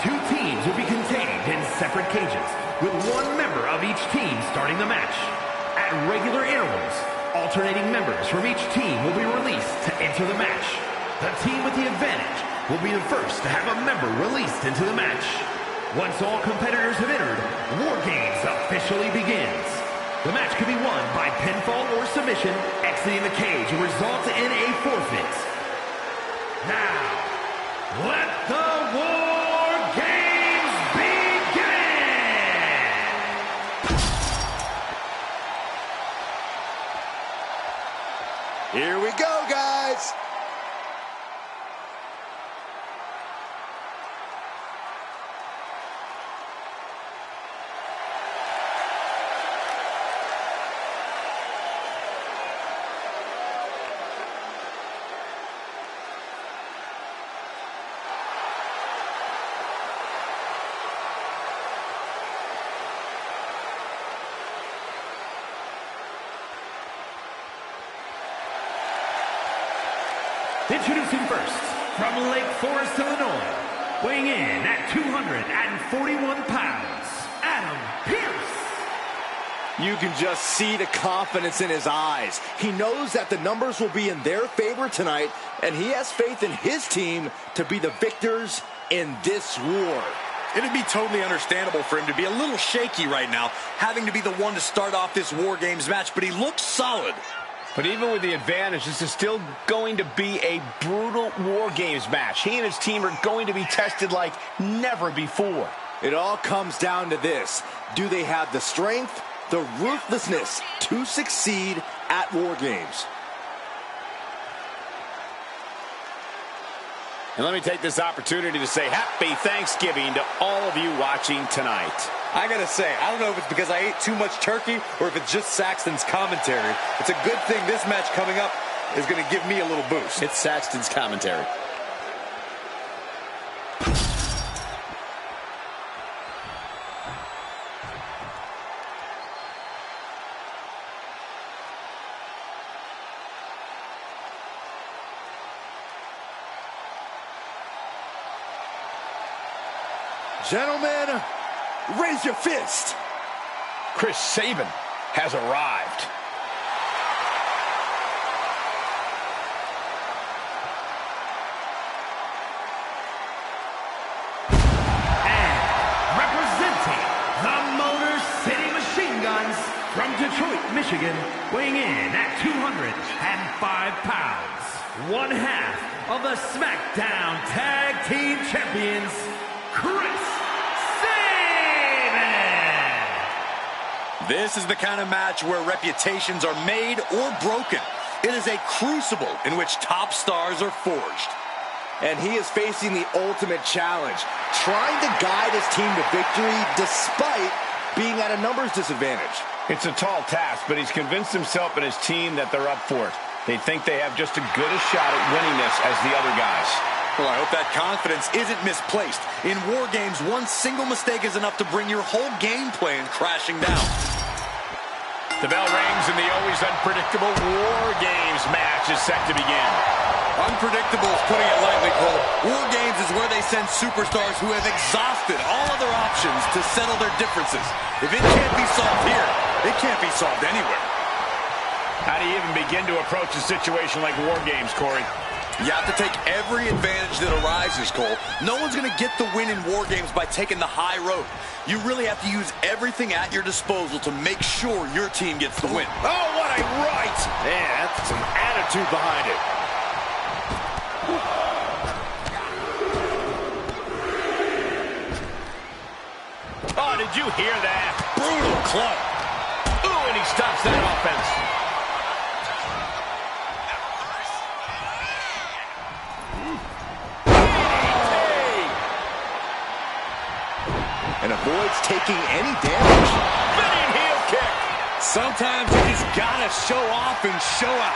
2 teams will be contained in separate cages, with 1 member of each team starting the match. At regular intervals, alternating members from each team will be released to enter the match. The team with the advantage will be the first to have a member released into the match. Once all competitors have entered, War Games officially begins. The match can be won by pinfall or submission. Exiting the cage will result in a forfeit. Now, let the War Games begin! Here we go, guys. Introducing first, from Lake Forest, Illinois, weighing in at 241 pounds, Adam Pearce. You can just see the confidence in his eyes. He knows that the numbers will be in their favor tonight, and he has faith in his team to be the victors in this war. It'd be totally understandable for him to be a little shaky right now, having to be the one to start off this War Games match, but he looks solid. But even with the advantage, this is still going to be a brutal War Games match. He and his team are going to be tested like never before. It all comes down to this. Do they have the strength, the ruthlessness to succeed at War Games? And let me take this opportunity to say happy Thanksgiving to all of you watching tonight. I gotta say, I don't know if it's because I ate too much turkey or if it's just Saxton's commentary. It's a good thing this match coming up is gonna give me a little boost. It's Saxton's commentary. Gentlemen, raise your fist. Chris Sabin has arrived. And representing the Motor City Machine Guns from Detroit, Michigan, weighing in at 205 pounds, 1/2 of the SmackDown Tag Team Champions, Chris Sabin! This is the kind of match where reputations are made or broken. It is a crucible in which top stars are forged. And he is facing the ultimate challenge, trying to guide his team to victory despite being at a numbers disadvantage. It's a tall task, but he's convinced himself and his team that they're up for it. They think they have just as good a shot at winning this as the other guys. Well, I hope that confidence isn't misplaced. In War Games, one single mistake is enough to bring your whole game plan crashing down. The bell rings and the always unpredictable War Games match is set to begin. Unpredictable is putting it lightly, Cole. War Games is where they send superstars who have exhausted all other options to settle their differences. If it can't be solved here, it can't be solved anywhere. How do you even begin to approach a situation like War Games, Corey? You have to take every advantage that arises, Cole. No one's going to get the win in War Games by taking the high road. You really have to use everything at your disposal to make sure your team gets the win. Oh, what a right! Man, that's some attitude behind it. Oh, did you hear that? Brutal club. Ooh, and he stops that offense. And avoids taking any damage. Spinning heel kick. Sometimes you just gotta show off and show out.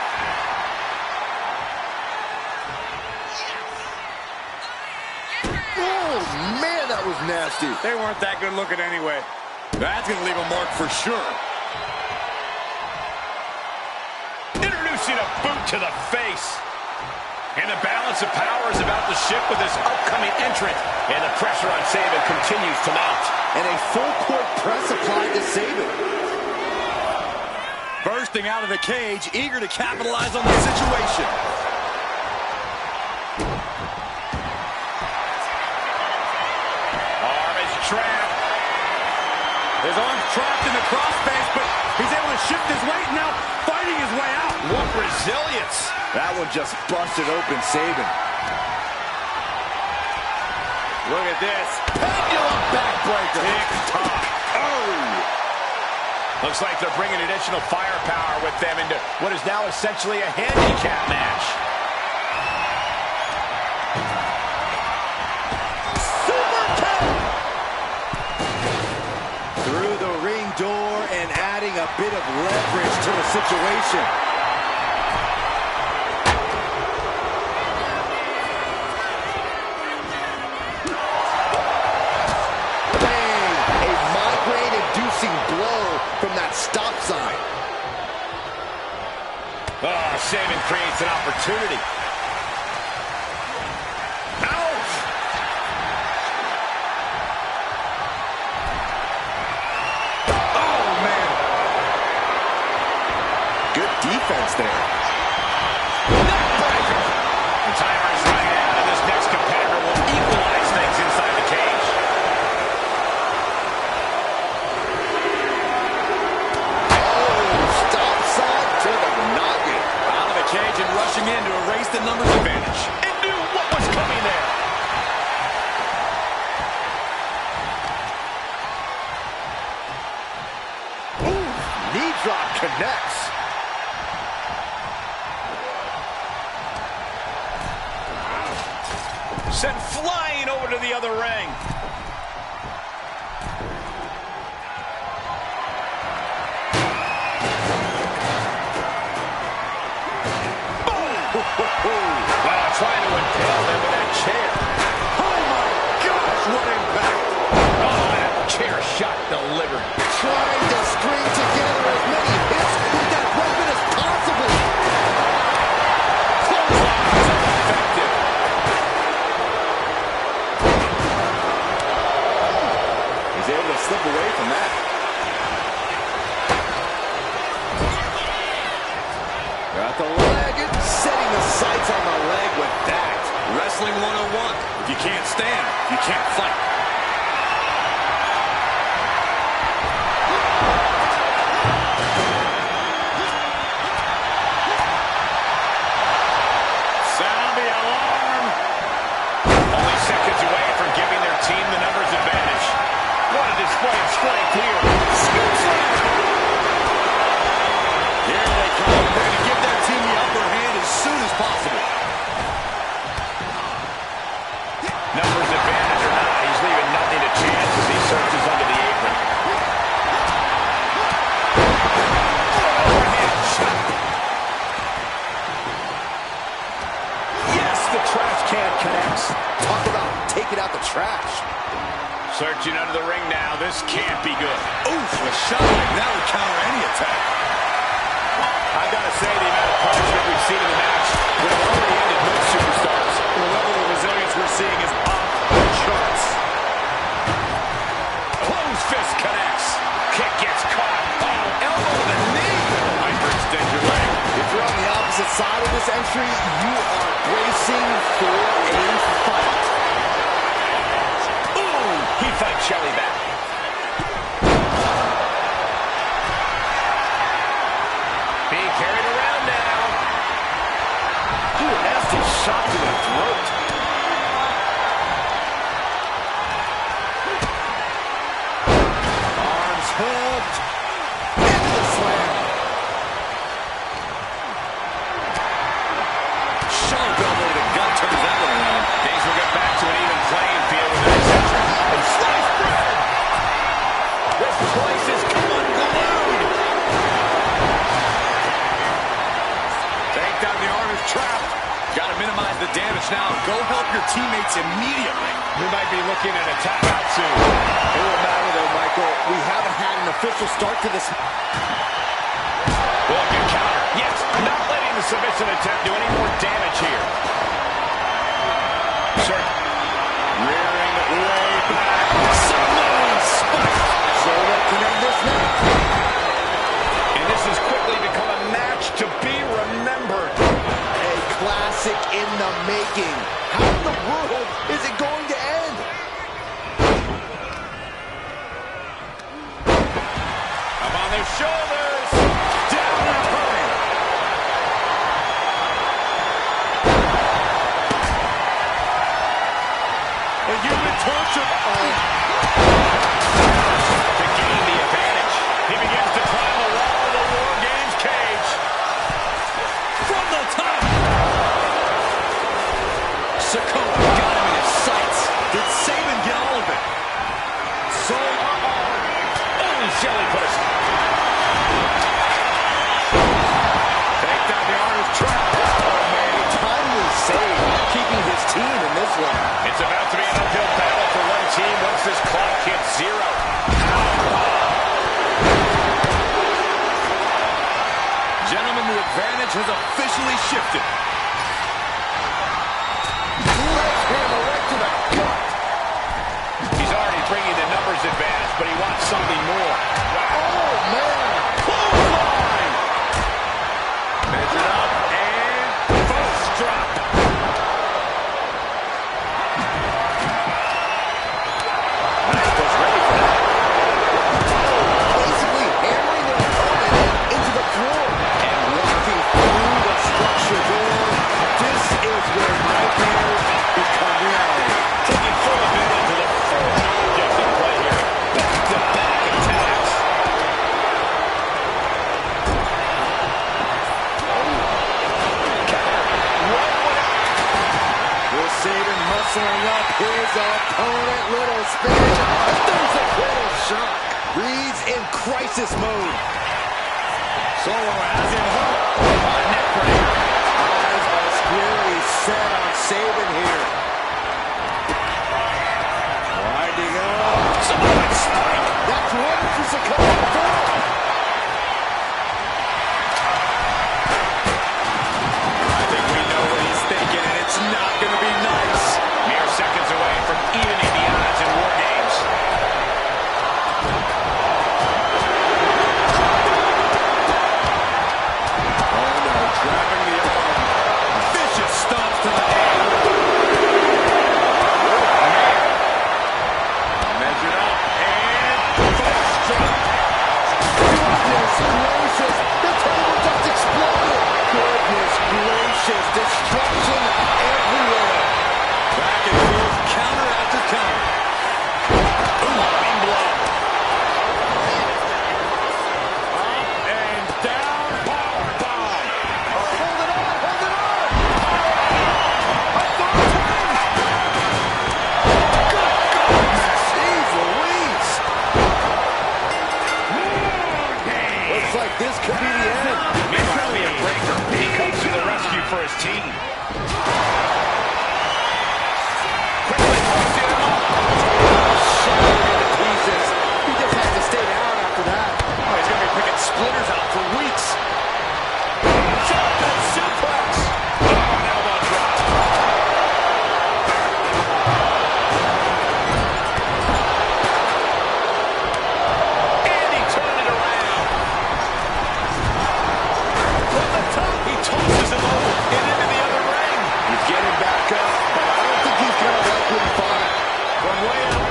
Oh, man, that was nasty. They weren't that good looking anyway. That's gonna leave a mark for sure. unleashing a boot to the face. And the balance of power is about to shift with this upcoming entrant. And the pressure on Sabin continues to mount. And a full court press applied to Sabin. Bursting out of the cage, eager to capitalize on the situation. Arm is trapped. His arm's trapped in the crossface, but he's able to shift his weight now, fighting his way out. What resilience. That one just busted open Sabin. Look at this. Pendulum backbreaker. Tick-tock. Oh! Looks like they're bringing additional firepower with them into what is now essentially a handicap match. Super kick! Through the ring door and adding a bit of leverage to the situation. Blow from that stop sign. Oh, Sabin creates an opportunity. Ouch! Oh, man. Good defense there. Neckbreaker! The timer is running out, and this next competitor will equalize things inside the cage. Cage and rushing in to erase the numbers advantage. It knew what was coming there. Ooh, knee drop connects. Sent flying over to the other ring. Wow, trying to impale them with that chair. Oh my gosh, what impact. Oh, that chair shot delivered. Trying to string together as many hits with that weapon as possible. Effective. He's able to slip away from that. Got the leg, setting the sights on the leg with that. Wrestling 101. If you can't stand, you can't fight. Sound the alarm. Only seconds away from giving their team the numbers advantage. What a display of strength here. Scoop slam. Here they come. They're going to give their team the upper hand as soon as possible. Numbers advantage or not, he's leaving nothing to chance as he searches under the apron. Overhand shot. Yes, the trash can connects. Talk about taking out the trash. Searching under the ring now. This can't be good. Oof, a shot like that would counter any attack. I've got to say, the amount of punishment we've seen in the match would have already ended most superstars. The level of resilience we're seeing is off the charts. Closed fist connects. Kick gets caught. Oh, elbow to the knee. Hyperextend your leg. If you're on the opposite side of this entry, you are bracing for a fight. Ooh, he fights Shelly back. Being carried around now. Ooh, a nasty shot to the throat. Arms hooked. Into the slam. Sharp elbow to gut turns that one around. Things will get back to an even playing field with this entrant. And sliced bread. This place is unglued. Take down, the arm is trapped. Got to minimize the damage now. Go help your teammates immediately. We might be looking at a tap out soon. It won't matter though, Michael. We haven't had an official start to this. Well, good counter. Yes, not letting the doesn't attempt to do any more damage here. Rearing way back. Samoan spike. So what can end this now? And this has quickly become a match to be remembered. A classic in the making. How in the world is it going to end? Up on their shoulders. Down and hurry. A human torture. To gain the advantage. He begins to climb the wall of the War Games cage. From the top. Sikoa got him in his sights. Did Sabin get all of it? So, Shelly put us. Take down the Arnold trap. Oh, man, timely save, keeping his team in this one. It's about to be an uphill battle for one team once this clock hits zero. Gentlemen, the advantage has officially shifted. Hammer right to the gut. He's already bringing the numbers advantage, but he wants something more. Oh, man. Clothesline! Measured up and first drop. Knight was ready for that. Basically hammering their opponent into the floor and walking through the structure door. This is where nightmares become reality. Taking full advantage of the foreign objects in play here. Back-to-back attacks. Will Sabin muscling up his opponent. Little spin. And there's a little shock. Reed's in crisis mode. Solo has him hooked. Neck breaker. Eyes are squarely set on Sabin here. Winding up. Samoan spike. That's one for Sikoa. I think we know what he's thinking, and it's not going to be nice. Mere seconds away from evening the odds in War Games. Oh no, grabbing the arm. Vicious stomps to the head. Measured up and first drop. Goodness gracious, the table just exploded. Goodness gracious, destruction everywhere. Back and forth, counter after counter. Loving blow. Up and down, power bomb. Hold it on, hold it on. A third time. Good goodness, jeez Louise. Looks like this could be the end. Meanwhile, the breaker. He comes to the rescue for his team. Quickly posting him up. Shattered into pieces. He just had to stay down after that. Oh, he's going to be picking splinters out for weeks. Shotgun suplex. Oh, an elbow drop. And he turned it around. From the top, he tosses him over and into the other ring. He's getting back up, but I don't think he's going to let him fight. From way up.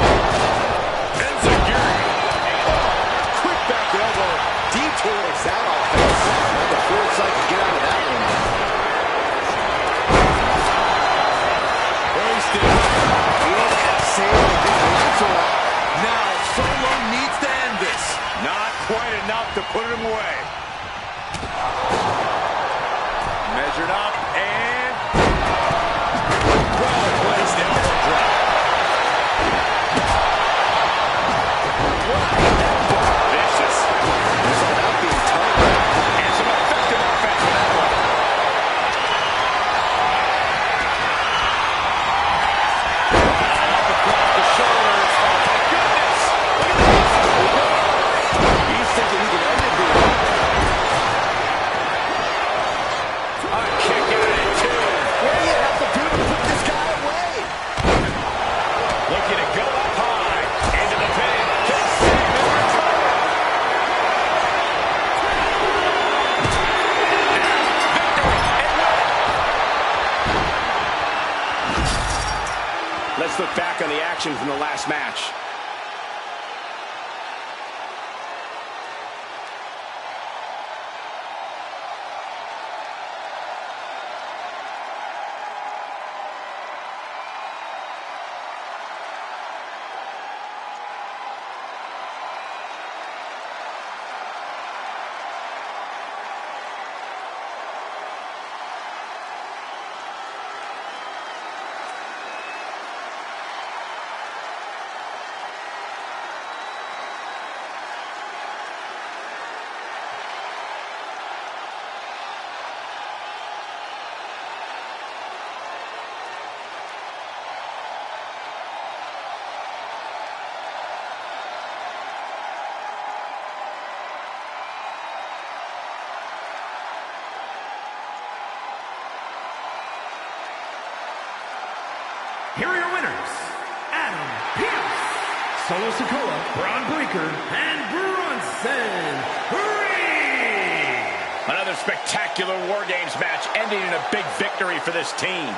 Enziguri. Quick back elbow. Detours that offense. Had the foresight to get out of that one. Wasted. Look at Sabin. His lights are out. Now, Solo needs to end this. Not quite enough to put him away. Measured up and Well placed elbow drop. vicious. This is not being tight. And some effective offense for that one. Across the shoulders. Oh, my goodness. Look at this. He's thinking he can end it here. All right, back on the action from the last match. Here are your winners, Adam Pearce, Solo Sikoa, Braun Breaker, and Bronson Reed. Another spectacular War Games match ending in a big victory for this team.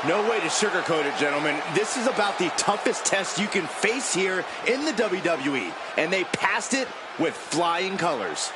No way to sugarcoat it, gentlemen. This is about the toughest test you can face here in the WWE, and they passed it with flying colors.